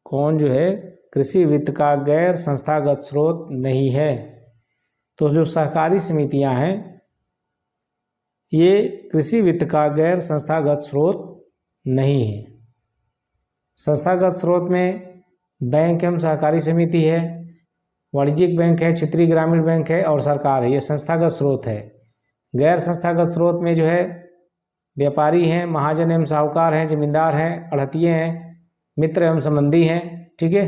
कौन जो है कृषि वित्त का गैर संस्थागत स्रोत नहीं है? तो जो सहकारी समितियां हैं ये कृषि वित्त का गैर संस्थागत स्रोत नहीं है। संस्थागत स्रोत में बैंक एवं सहकारी समिति है, वाणिज्यिक बैंक है, क्षेत्रीय ग्रामीण बैंक है और सरकार है, ये संस्थागत स्रोत है। गैर संस्थागत स्रोत में जो है व्यापारी हैं, महाजन एवं साहूकार हैं, जमींदार हैं, अड़हतिये हैं, मित्र एवं संबंधी हैं। ठीक है,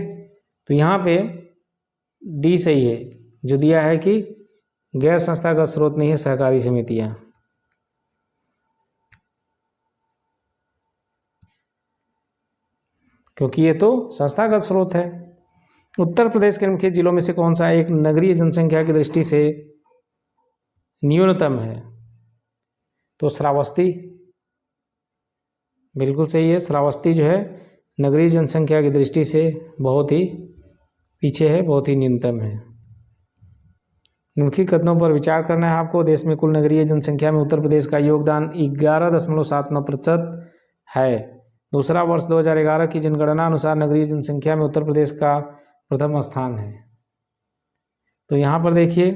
तो यहाँ पे डी सही है जो दिया है कि गैर संस्थागत स्रोत नहीं है सहकारी समितियाँ। क्योंकि ये तो संस्थागत स्रोत है। उत्तर प्रदेश के मुख्य जिलों में से कौन सा एक नगरीय जनसंख्या की दृष्टि से न्यूनतम है? तो श्रावस्ती बिल्कुल सही है। श्रावस्ती जो है नगरीय जनसंख्या की दृष्टि से बहुत ही पीछे है, बहुत ही न्यूनतम है। निम्नलिखित कथनों पर विचार करना है आपको। देश में कुल नगरीय जनसंख्या में उत्तर प्रदेश का योगदान 11.79% है। दूसरा वर्ष 2011 की जनगणना अनुसार नगरीय जनसंख्या में उत्तर प्रदेश का प्रथम स्थान है। तो यहाँ पर देखिए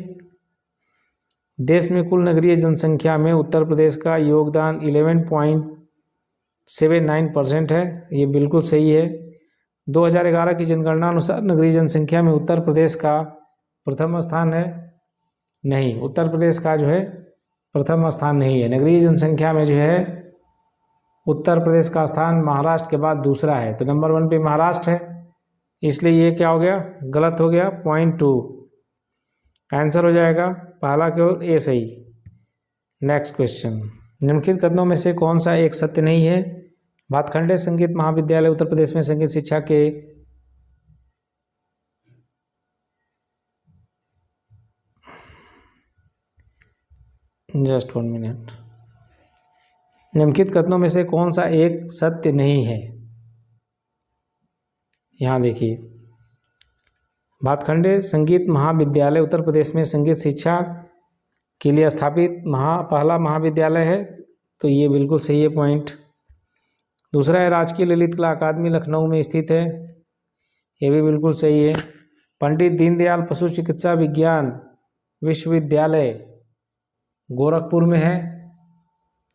देश में कुल नगरीय जनसंख्या में उत्तर प्रदेश का योगदान 11.79% है, ये बिल्कुल सही है। 2011 की जनगणना अनुसार नगरीय जनसंख्या में उत्तर प्रदेश का प्रथम स्थान है नहीं, उत्तर प्रदेश का जो है प्रथम स्थान नहीं है। नगरीय जनसंख्या में जो है उत्तर प्रदेश का स्थान महाराष्ट्र के बाद दूसरा है, तो नंबर 1 पे महाराष्ट्र है, इसलिए ये क्या हो गया, गलत हो गया। 0.2 आंसर हो जाएगा पहला केवल ए सही। नेक्स्ट क्वेश्चन, निम्नलिखित कथनों में से कौन सा एक सत्य नहीं है? भातखंडे संगीत महाविद्यालय उत्तर प्रदेश में संगीत शिक्षा के जस्ट 1 मिनट, निम्नलिखित कथनों में से कौन सा एक सत्य नहीं है? यहाँ देखिए, भातखंडे संगीत महाविद्यालय उत्तर प्रदेश में संगीत शिक्षा के लिए स्थापित पहला महाविद्यालय है, तो ये बिल्कुल सही है पॉइंट। दूसरा है राजकीय ललित कला अकादमी लखनऊ में स्थित है, ये भी बिल्कुल सही है। पंडित दीनदयाल पशु चिकित्सा विज्ञान विश्वविद्यालय गोरखपुर में है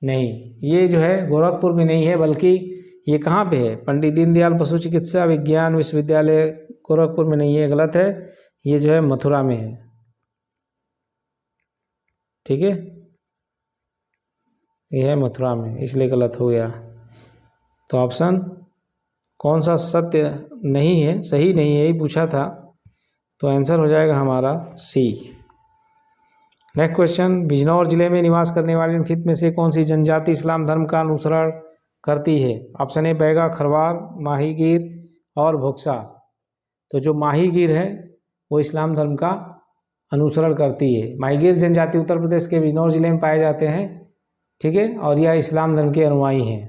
नहीं, ये जो है गोरखपुर में नहीं है बल्कि ये कहाँ पे है? पंडित दीनदयाल पशु चिकित्सा विज्ञान विश्वविद्यालय गोरखपुर में नहीं है, गलत है, ये जो है मथुरा में है। ठीक है, ये है मथुरा में, इसलिए गलत हो गया। तो ऑप्शन कौन सा सत्य नहीं है, सही नहीं है, यही पूछा था, तो आंसर हो जाएगा हमारा सी। नेक्स्ट क्वेश्चन, बिजनौर जिले में निवास करने वाले निम्नलिखित में से कौन सी जनजाति इस्लाम धर्म का अनुसरण करती है? ऑप्शन ए बैगा, खरवार, माहीगीर और भोक्सा। तो जो माहीगीर है वो इस्लाम धर्म का अनुसरण करती है। माहीगीर जनजाति उत्तर प्रदेश के बिजनौर जिले में पाए जाते हैं, ठीक है, और यह इस्लाम धर्म के अनुयायी हैं।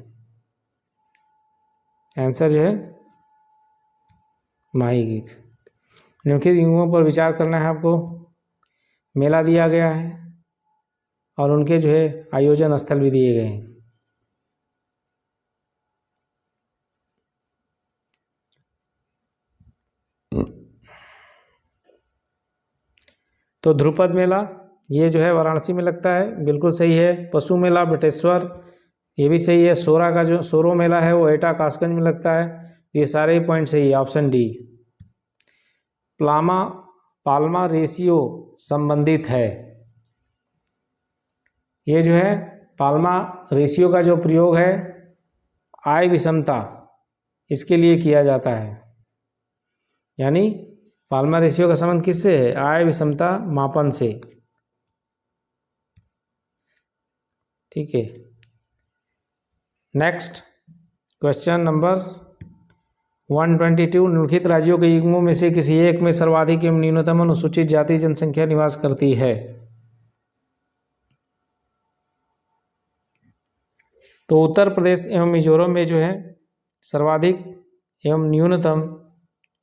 आंसर जो है माहीगीर। निम्नलिखित युगों पर विचार करना है आपको। मेला दिया गया है और उनके जो है आयोजन स्थल भी दिए गए हैं। तो ध्रुपद मेला ये जो है वाराणसी में लगता है, बिल्कुल सही है। पशु मेला बटेश्वर, ये भी सही है। सोरा का जो सोरो मेला है वो एटा कासगंज में लगता है। ये सारे ही पॉइंट सही है, ऑप्शन डी। पाल्मा रेशियो संबंधित है। ये जो है पाल्मा रेशियो का जो प्रयोग है आय विषमता इसके लिए किया जाता है। यानी पाल्मा रेशियो का संबंध किससे है? आय विषमता मापन से, ठीक है। नेक्स्ट क्वेश्चन नंबर 122, निम्नलिखित राज्यों के युग्मों में से किसी एक में सर्वाधिक एवं न्यूनतम अनुसूचित जाति जनसंख्या निवास करती है? तो उत्तर प्रदेश एवं मिजोरम में जो है सर्वाधिक एवं न्यूनतम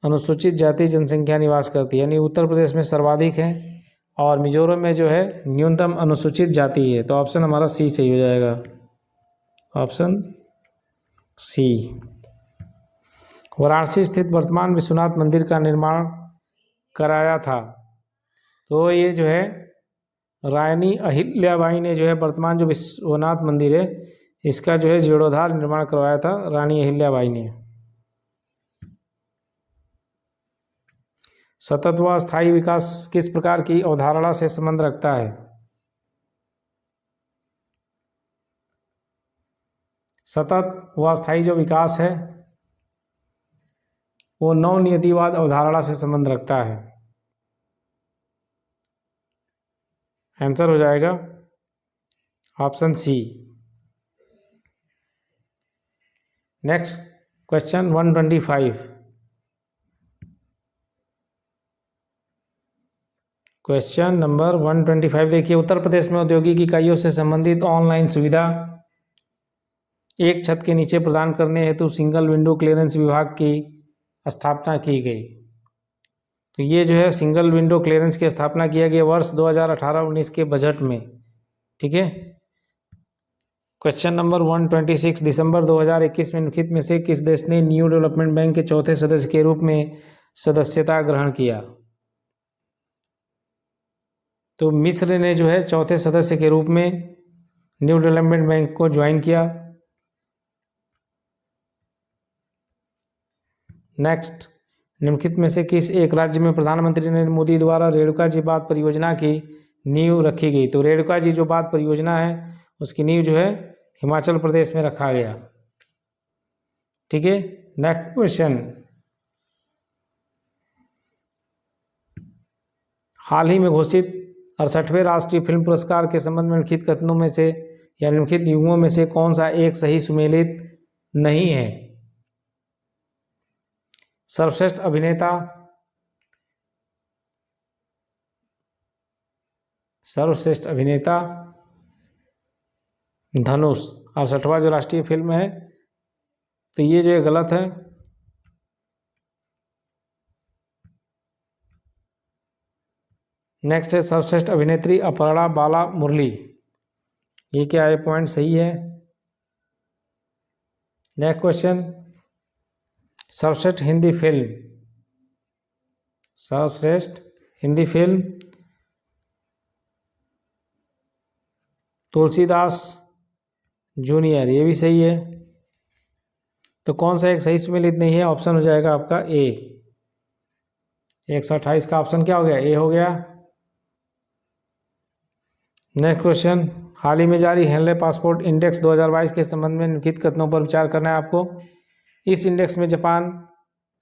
अनुसूचित जाति जनसंख्या निवास करती है। यानी उत्तर प्रदेश में सर्वाधिक है और मिजोरम में जो है न्यूनतम अनुसूचित जाति है। तो ऑप्शन हमारा सी सही हो जाएगा, ऑप्शन सी। वाराणसी स्थित वर्तमान विश्वनाथ मंदिर का निर्माण कराया था। तो ये जो है रानी अहिल्याबाई ने जो है वर्तमान जो विश्वनाथ मंदिर है इसका जो है जीर्णोद्धार निर्माण करवाया था रानी अहिल्याबाई ने। सतत व स्थायी विकास किस प्रकार की अवधारणा से संबंध रखता है? सतत व स्थायी जो विकास है वो नवनियतिवाद अवधारणा से संबंध रखता है। आंसर हो जाएगा option C. Next question 125, question number 125 देखिए, उत्तर प्रदेश में औद्योगिक इकाइयों से संबंधित ऑनलाइन सुविधा एक छत के नीचे प्रदान करने हेतु सिंगल विंडो क्लियरेंस विभाग की स्थापना की गई। तो ये जो है सिंगल विंडो क्लियरेंस की स्थापना किया गया वर्ष 2018-19 के बजट में, ठीक है। क्वेश्चन नंबर 126, दिसंबर 2021 में निम्नलिखित में से किस देश ने न्यू डेवलपमेंट बैंक के चौथे सदस्य के रूप में सदस्यता ग्रहण किया? तो मिस्र ने जो है चौथे सदस्य के रूप में न्यू डेवलपमेंट बैंक को ज्वाइन किया। नेक्स्ट, निम्नलिखित में से किस एक राज्य में प्रधानमंत्री नरेंद्र मोदी द्वारा रेणुका जी बांध परियोजना की नींव रखी गई? तो रेणुका जी जो बांध परियोजना है उसकी नींव जो है हिमाचल प्रदेश में रखा गया, ठीक है। नेक्स्ट क्वेश्चन, हाल ही में घोषित 68वें राष्ट्रीय फिल्म पुरस्कार के संबंध में निम्नलिखित कथनों में से या निम्नलिखित युग्मों में से कौन सा एक सही सुमेलित नहीं है? सर्वश्रेष्ठ अभिनेता, सर्वश्रेष्ठ अभिनेता धनुष 68वां जो राष्ट्रीय फिल्म है, तो ये जो है गलत है। नेक्स्ट है सर्वश्रेष्ठ अभिनेत्री अपर्णा बाला मुरली, ये क्या है? पॉइंट सही है। नेक्स्ट क्वेश्चन, सर्वश्रेष्ठ हिंदी फिल्म, सर्वश्रेष्ठ हिंदी फिल्म तुलसीदास जूनियर, ये भी सही है। तो कौन सा एक सही सुमेलित नहीं है? ऑप्शन हो जाएगा आपका ए। 128 का ऑप्शन क्या हो गया? ए हो गया। नेक्स्ट क्वेश्चन, हाल ही में जारी हेनले पासपोर्ट इंडेक्स 2022 के संबंध में निम्नलिखित कथनों पर विचार करना है आपको। इस इंडेक्स में जापान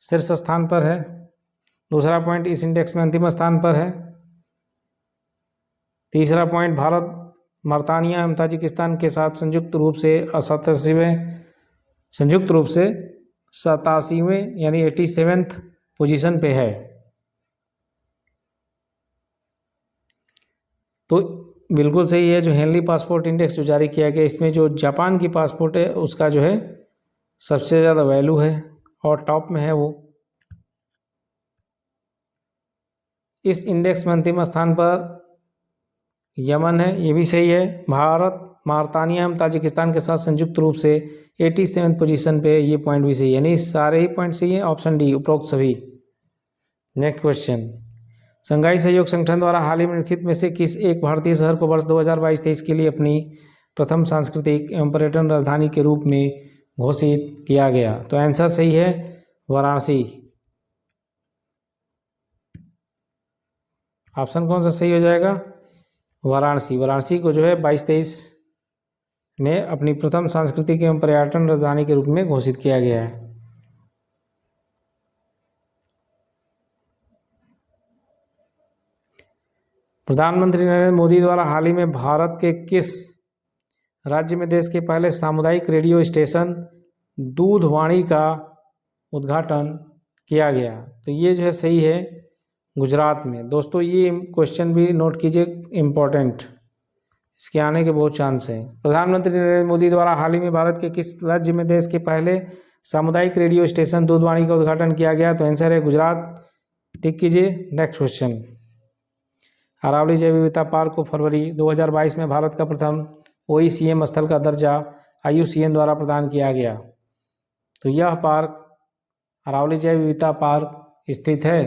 शीर्ष स्थान पर है। दूसरा पॉइंट, इस इंडेक्स में अंतिम स्थान पर है। तीसरा पॉइंट, भारत मर्तानिया एवं ताजिकिस्तान के साथ संयुक्त रूप से 87वें यानी 87th पोजीशन पे है। तो बिल्कुल सही है। जो हेनली पासपोर्ट इंडेक्स जो जारी किया गया, इसमें जो जापान की पासपोर्ट है उसका जो है सबसे ज़्यादा वैल्यू है और टॉप में है वो। इस इंडेक्स में अंतिम स्थान पर यमन है, ये भी सही है। भारत मॉरिटानिया एवं ताजिकिस्तान के साथ संयुक्त रूप से 87वें पोजीशन पे, ये पॉइंट भी सही है, यानी सारे ही पॉइंट सही है। ऑप्शन डी उपरोक्त सभी। नेक्स्ट क्वेश्चन, संघाई सहयोग संगठन द्वारा हाल ही में निम्नलिखित में से किस एक भारतीय शहर को वर्ष 2022-23 के लिए अपनी प्रथम सांस्कृतिक एवं पर्यटन राजधानी के रूप में घोषित किया गया? तो आंसर सही है वाराणसी। ऑप्शन कौन सा सही हो जाएगा? वाराणसी। वाराणसी को जो है 22-23 में अपनी प्रथम सांस्कृतिक एवं पर्यटन राजधानी के रूप में घोषित किया गया है। प्रधानमंत्री नरेंद्र मोदी द्वारा हाल ही में भारत के किस राज्य में देश के पहले सामुदायिक रेडियो स्टेशन दूधवाणी का उद्घाटन किया गया? तो ये जो है सही है गुजरात में। दोस्तों ये क्वेश्चन भी नोट कीजिए, इम्पोर्टेंट, इसके आने के बहुत चांस हैं। प्रधानमंत्री नरेंद्र मोदी द्वारा हाल ही में भारत के किस राज्य में देश के पहले सामुदायिक रेडियो स्टेशन दूधवाणी का उद्घाटन किया गया? तो आंसर है गुजरात। टिक कीजिए। नेक्स्ट क्वेश्चन, अरावली जैव विविधता पार्क को फरवरी 2022 में भारत का प्रथम OECM स्थल का दर्जा IUCN द्वारा प्रदान किया गया। तो यह पार्क अरावली जैव विविधता पार्क स्थित है,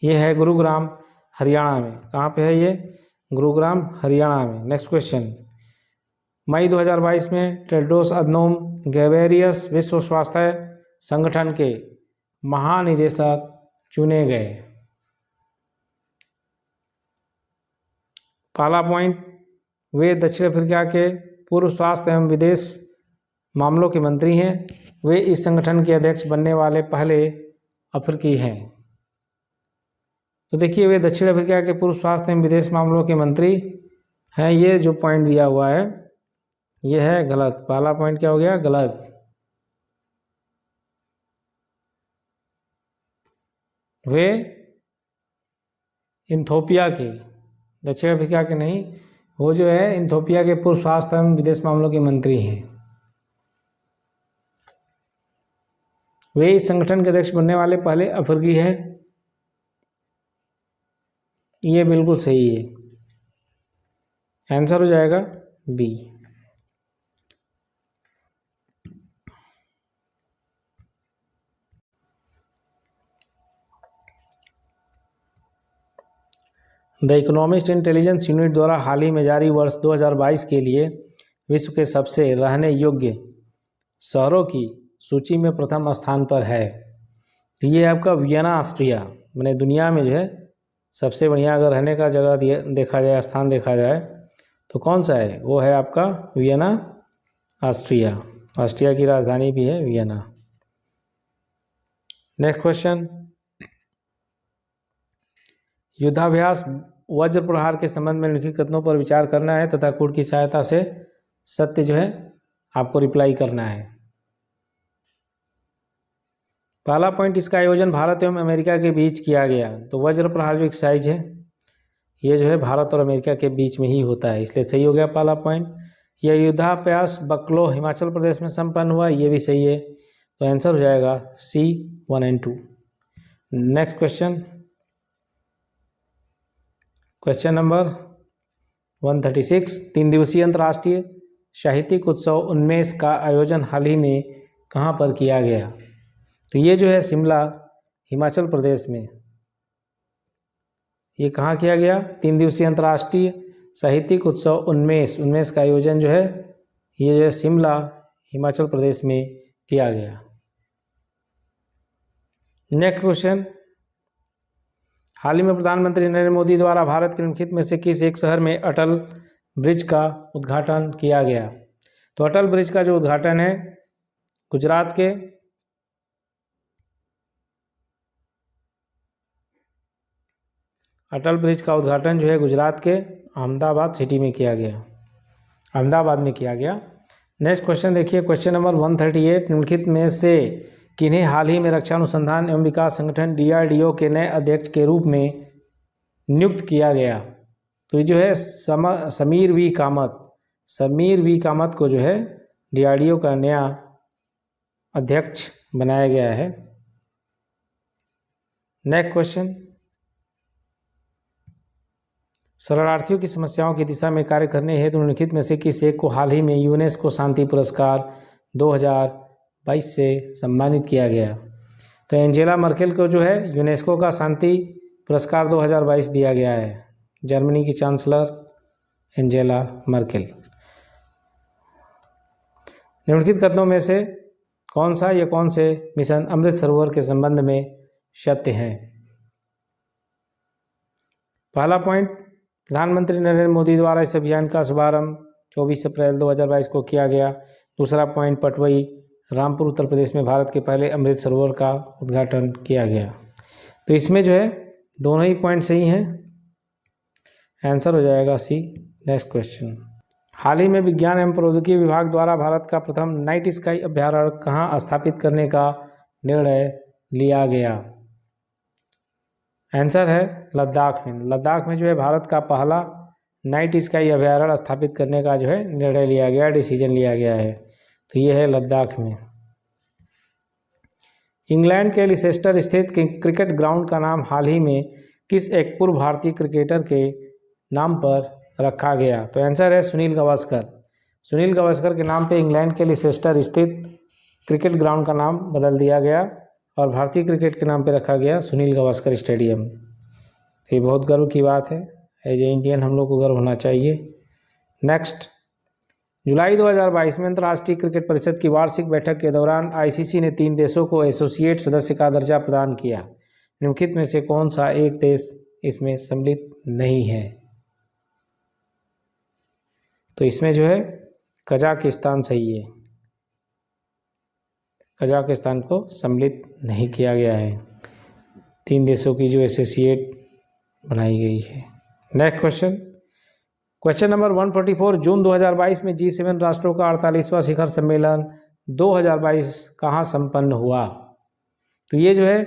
ये है गुरुग्राम हरियाणा में। कहाँ पे है ये? गुरुग्राम हरियाणा में। नेक्स्ट क्वेश्चन, मई 2022 में टेड्रोस अधनोम गैब्रियस विश्व स्वास्थ्य संगठन के महानिदेशक चुने गए। पहला पॉइंट, वे दक्षिण अफ्रीका के पूर्व स्वास्थ्य एवं विदेश मामलों के मंत्री हैं। वे इस संगठन के अध्यक्ष बनने वाले पहले अफ्रीकी हैं। तो देखिए, वे दक्षिण अफ्रीका के पूर्व स्वास्थ्य एवं विदेश मामलों के मंत्री हैं। ये जो पॉइंट दिया हुआ है ये है गलत। पहला पॉइंट क्या हो गया? गलत। वे इथोपिया के, दक्षिण अफ्रीका के नहीं, वो जो है इथोपिया के पूर्व स्वास्थ्य एवं विदेश मामलों के मंत्री हैं। वे इस संगठन के अध्यक्ष बनने वाले पहले अफ्रीकी हैं। ये बिल्कुल सही है, आंसर हो जाएगा B. The Economist Intelligence Unit द्वारा हाल ही में जारी वर्ष 2022 के लिए विश्व के सबसे रहने योग्य शहरों की सूची में प्रथम स्थान पर है। तो ये आपका वियना ऑस्ट्रिया, मैंने दुनिया में जो है सबसे बढ़िया अगर रहने का जगह देखा जाए, स्थान देखा जाए तो कौन सा है? वो है आपका वियना ऑस्ट्रिया। ऑस्ट्रिया की राजधानी भी है वियना। नेक्स्ट क्वेश्चन, युद्धाभ्यास वज्र प्रहार के संबंध में लिखित कथनों पर विचार करना है तथा कोड की सहायता से सत्य जो है आपको रिप्लाई करना है। पहला पॉइंट, इसका आयोजन भारत एवं अमेरिका के बीच किया गया। तो वज्र प्रहार जो एक्सरसाइज है ये जो है भारत और अमेरिका के बीच में ही होता है, इसलिए सही हो गया पहला पॉइंट। यह युद्धाभ्यास बकलो हिमाचल प्रदेश में संपन्न हुआ, ये भी सही है। तो आंसर हो जाएगा C 1 और 2। नेक्स्ट क्वेश्चन, क्वेश्चन नंबर 136, 3 दिवसीय अंतर्राष्ट्रीय साहित्यिक उत्सव उन्मेष का आयोजन हाल ही में कहाँ पर किया गया? तो ये जो है शिमला हिमाचल प्रदेश में। ये कहाँ किया गया? 3 दिवसीय अंतर्राष्ट्रीय साहित्यिक उत्सव उन्मेष का आयोजन जो है ये जो है शिमला हिमाचल प्रदेश में किया गया। नेक्स्ट क्वेश्चन, हाल ही में प्रधानमंत्री नरेंद्र मोदी द्वारा भारत के निम्नलिखित में से किस एक शहर में अटल ब्रिज का उद्घाटन किया गया? तो अटल ब्रिज का जो उद्घाटन है गुजरात के अटल ब्रिज का उद्घाटन जो है गुजरात के अहमदाबाद सिटी में किया गया, अहमदाबाद में किया गया। नेक्स्ट क्वेश्चन देखिए, क्वेश्चन नंबर 138, निम्नलिखित में से किन्हें हाल ही में रक्षा अनुसंधान एवं विकास संगठन DRDO के नए अध्यक्ष के रूप में नियुक्त किया गया? तो ये जो है समीर वी कामत को जो है DRDO का नया अध्यक्ष बनाया गया है। नेक्स्ट क्वेश्चन, शरणार्थियों की समस्याओं की दिशा में कार्य करने हेतु निम्नलिखित में से किस एक को हाल ही में यूनेस्को शांति पुरस्कार 2022 से सम्मानित किया गया? तो एंजेला मर्केल को जो है यूनेस्को का शांति पुरस्कार 2022 दिया गया है, जर्मनी की चांसलर एंजेला मर्केल। निम्नलिखित कथनों में से कौन सा या कौन से मिशन अमृत सरोवर के संबंध में सत्य हैं? पहला पॉइंट, प्रधानमंत्री नरेंद्र मोदी द्वारा इस अभियान का शुभारंभ 24 अप्रैल 2022 को किया गया। दूसरा पॉइंट, पटवई रामपुर उत्तर प्रदेश में भारत के पहले अमृत सरोवर का उद्घाटन किया गया। तो इसमें जो है दोनों ही पॉइंट सही हैं, आंसर हो जाएगा सी। नेक्स्ट क्वेश्चन, हाल ही में विज्ञान एवं प्रौद्योगिकी विभाग द्वारा भारत का प्रथम नाइट स्काई अभ्यारण्य कहाँ स्थापित करने का निर्णय लिया गया? आंसर है लद्दाख में। लद्दाख में जो है भारत का पहला नाइट स्काई अभ्यारण्य स्थापित करने का जो है निर्णय लिया गया, डिसीजन लिया गया है। तो ये है लद्दाख में। इंग्लैंड के लिसेस्टर स्थित क्रिकेट ग्राउंड का नाम हाल ही में किस एक पूर्व भारतीय क्रिकेटर के नाम पर रखा गया? तो आंसर है सुनील गावस्कर। सुनील गावस्कर के नाम पे इंग्लैंड के लिसेस्टर स्थित क्रिकेट ग्राउंड का नाम बदल दिया गया और भारतीय क्रिकेट के नाम पे रखा गया सुनील गावस्कर स्टेडियम। ये बहुत गर्व की बात है, एज ए इंडियन हम लोग को गर्व होना चाहिए। नेक्स्ट, जुलाई 2022 में अंतर्राष्ट्रीय क्रिकेट परिषद की वार्षिक बैठक के दौरान ICC ने 3 देशों को एसोसिएट सदस्य का दर्जा प्रदान किया। निम्नलिखित में से कौन सा एक देश इसमें सम्मिलित नहीं है? तो इसमें जो है कजाकिस्तान सही है, कजाकिस्तान को सम्मिलित नहीं किया गया है। 3 देशों की जो एसोसिएट बनाई गई है। नेक्स्ट क्वेश्चन, क्वेश्चन नंबर 144, जून 2022 में G7 राष्ट्रों का 48वां शिखर सम्मेलन 2022 कहाँ संपन्न हुआ? तो ये जो है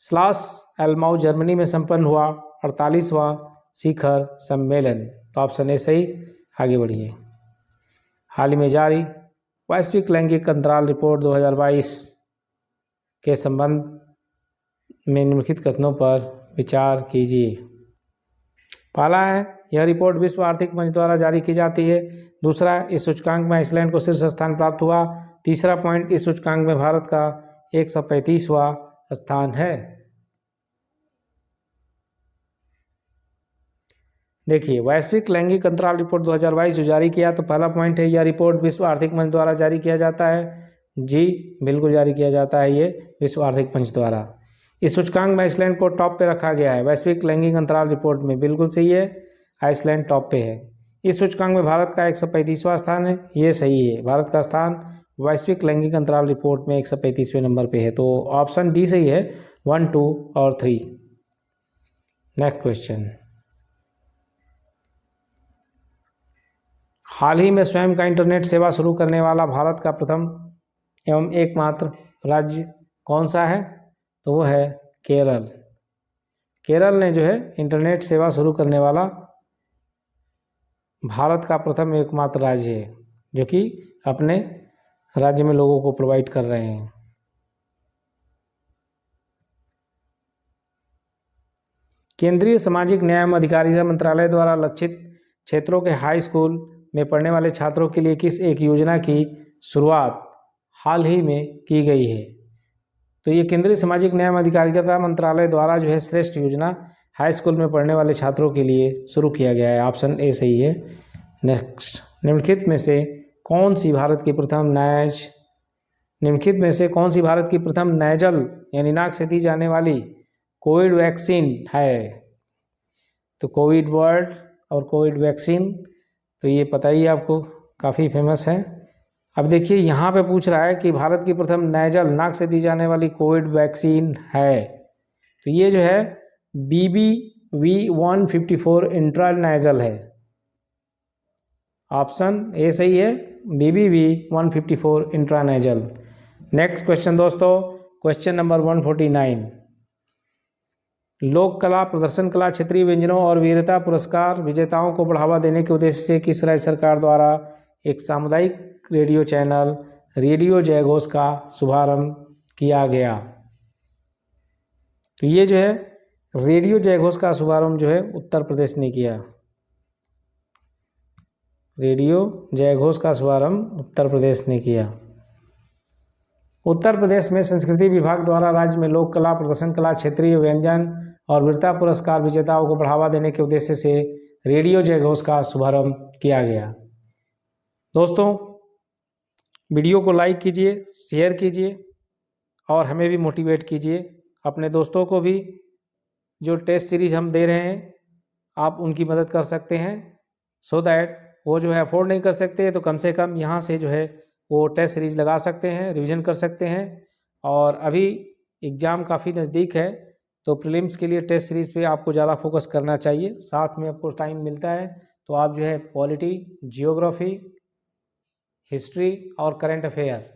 स्लास एल्माउ जर्मनी में संपन्न हुआ 48वां शिखर सम्मेलन। तो ऑप्शन ए सही, आगे बढ़िए। हाल ही में जारी वैश्विक लैंगिक अंतराल रिपोर्ट 2022 के संबंध में निम्नलिखित कथनों पर विचार कीजिए। पहला है, यह रिपोर्ट विश्व आर्थिक मंच द्वारा जारी की जाती है। दूसरा, इस सूचकांक में आइसलैंड को शीर्ष स्थान प्राप्त हुआ। तीसरा पॉइंट, इस सूचकांक में भारत का 135वां स्थान है। देखिए, वैश्विक लैंगिक अंतराल रिपोर्ट 2022 जो जारी किया, तो पहला पॉइंट है, यह रिपोर्ट विश्व आर्थिक मंच द्वारा जारी किया जाता है। जी बिल्कुल जारी किया जाता है, ये विश्व आर्थिक मंच द्वारा। इस सूचकांक में आइसलैंड को टॉप पे रखा गया है वैश्विक लैंगिक अंतराल रिपोर्ट में, बिल्कुल सही है, आइसलैंड टॉप पे है। इस सूचकांक में भारत का 135वां स्थान है, ये सही है, भारत का स्थान वैश्विक लैंगिक अंतराल रिपोर्ट में 135वें नंबर पे है। तो ऑप्शन डी सही है, 1, 2 और 3। नेक्स्ट क्वेश्चन, हाल ही में स्वयं का इंटरनेट सेवा शुरू करने वाला भारत का प्रथम एवं एकमात्र राज्य कौन सा है? तो वो है केरल। केरल ने जो है इंटरनेट सेवा शुरू करने वाला भारत का प्रथम एकमात्र राज्य है जो कि अपने राज्य में लोगों को प्रोवाइड कर रहे हैं। केंद्रीय सामाजिक न्याय एवं अधिकारिता मंत्रालय द्वारा लक्षित क्षेत्रों के हाई स्कूल में पढ़ने वाले छात्रों के लिए किस एक योजना की शुरुआत हाल ही में की गई है? तो ये केंद्रीय सामाजिक न्याय एवं अधिकारिता मंत्रालय द्वारा जो है श्रेष्ठ योजना हाई स्कूल में पढ़ने वाले छात्रों के लिए शुरू किया गया है, ऑप्शन ए सही है। नेक्स्ट, निम्नलिखित में से कौन सी भारत की प्रथम नेजल यानी नाक से दी जाने वाली कोविड वैक्सीन है? तो कोविड वर्ड और कोविड वैक्सीन, तो ये पता ही आपको, काफ़ी फेमस है। अब देखिए यहाँ पे पूछ रहा है कि भारत की प्रथम नेजल नाक से दी जाने वाली कोविड वैक्सीन है, तो ये जो है BBV-154 इंट्रानाइजल है। ऑप्शन ए सही है, BBV-154 इंट्रानाइजल। नेक्स्ट क्वेश्चन दोस्तों, क्वेश्चन नंबर 149। लोक कला, प्रदर्शन कला, क्षेत्रीय व्यंजनों और वीरता पुरस्कार विजेताओं को बढ़ावा देने के उद्देश्य से किस राज्य सरकार द्वारा एक सामुदायिक रेडियो चैनल रेडियो जयघोष का शुभारंभ किया गया? तो ये जो है रेडियो जयघोष का शुभारंभ जो है उत्तर प्रदेश ने किया। रेडियो जयघोष का शुभारंभ उत्तर प्रदेश ने किया। उत्तर प्रदेश में संस्कृति विभाग द्वारा राज्य में लोक कला, प्रदर्शन कला, क्षेत्रीय व्यंजन और वीरता पुरस्कार विजेताओं को बढ़ावा देने के उद्देश्य से रेडियो जयघोष का शुभारंभ किया गया। दोस्तों, वीडियो को लाइक कीजिए, शेयर कीजिए और हमें भी मोटिवेट कीजिए। अपने दोस्तों को भी जो टेस्ट सीरीज हम दे रहे हैं आप उनकी मदद कर सकते हैं, सो दैट वो जो है अफोर्ड नहीं कर सकते तो कम से कम यहाँ से जो है वो टेस्ट सीरीज लगा सकते हैं, रिवीजन कर सकते हैं। और अभी एग्ज़ाम काफ़ी नज़दीक है तो प्रीलिम्स के लिए टेस्ट सीरीज पे आपको ज़्यादा फोकस करना चाहिए। साथ में आपको टाइम मिलता है तो आप जो है पॉलिटी, जियोग्राफी, हिस्ट्री और करंट अफेयर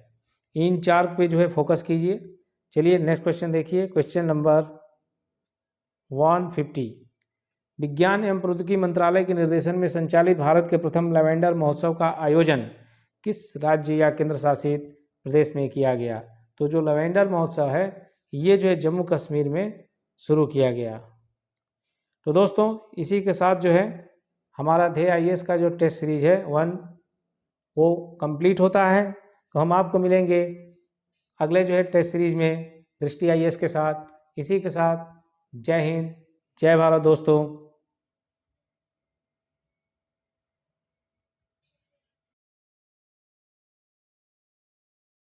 इन 4 पे जो है फोकस कीजिए। चलिए नेक्स्ट क्वेश्चन देखिए, क्वेश्चन नंबर 150। विज्ञान एवं प्रौद्योगिकी मंत्रालय के निर्देशन में संचालित भारत के प्रथम लैवेंडर महोत्सव का आयोजन किस राज्य या केंद्र शासित प्रदेश में किया गया? तो जो लैवेंडर महोत्सव है ये जो है जम्मू कश्मीर में शुरू किया गया। तो दोस्तों, इसी के साथ जो है हमारा ध्येय IAS का जो टेस्ट सीरीज है 1 वो कंप्लीट होता है। तो हम आपको मिलेंगे अगले जो है टेस्ट सीरीज में दृष्टि IAS के साथ। इसी के साथ जय हिंद, जय भारत दोस्तों।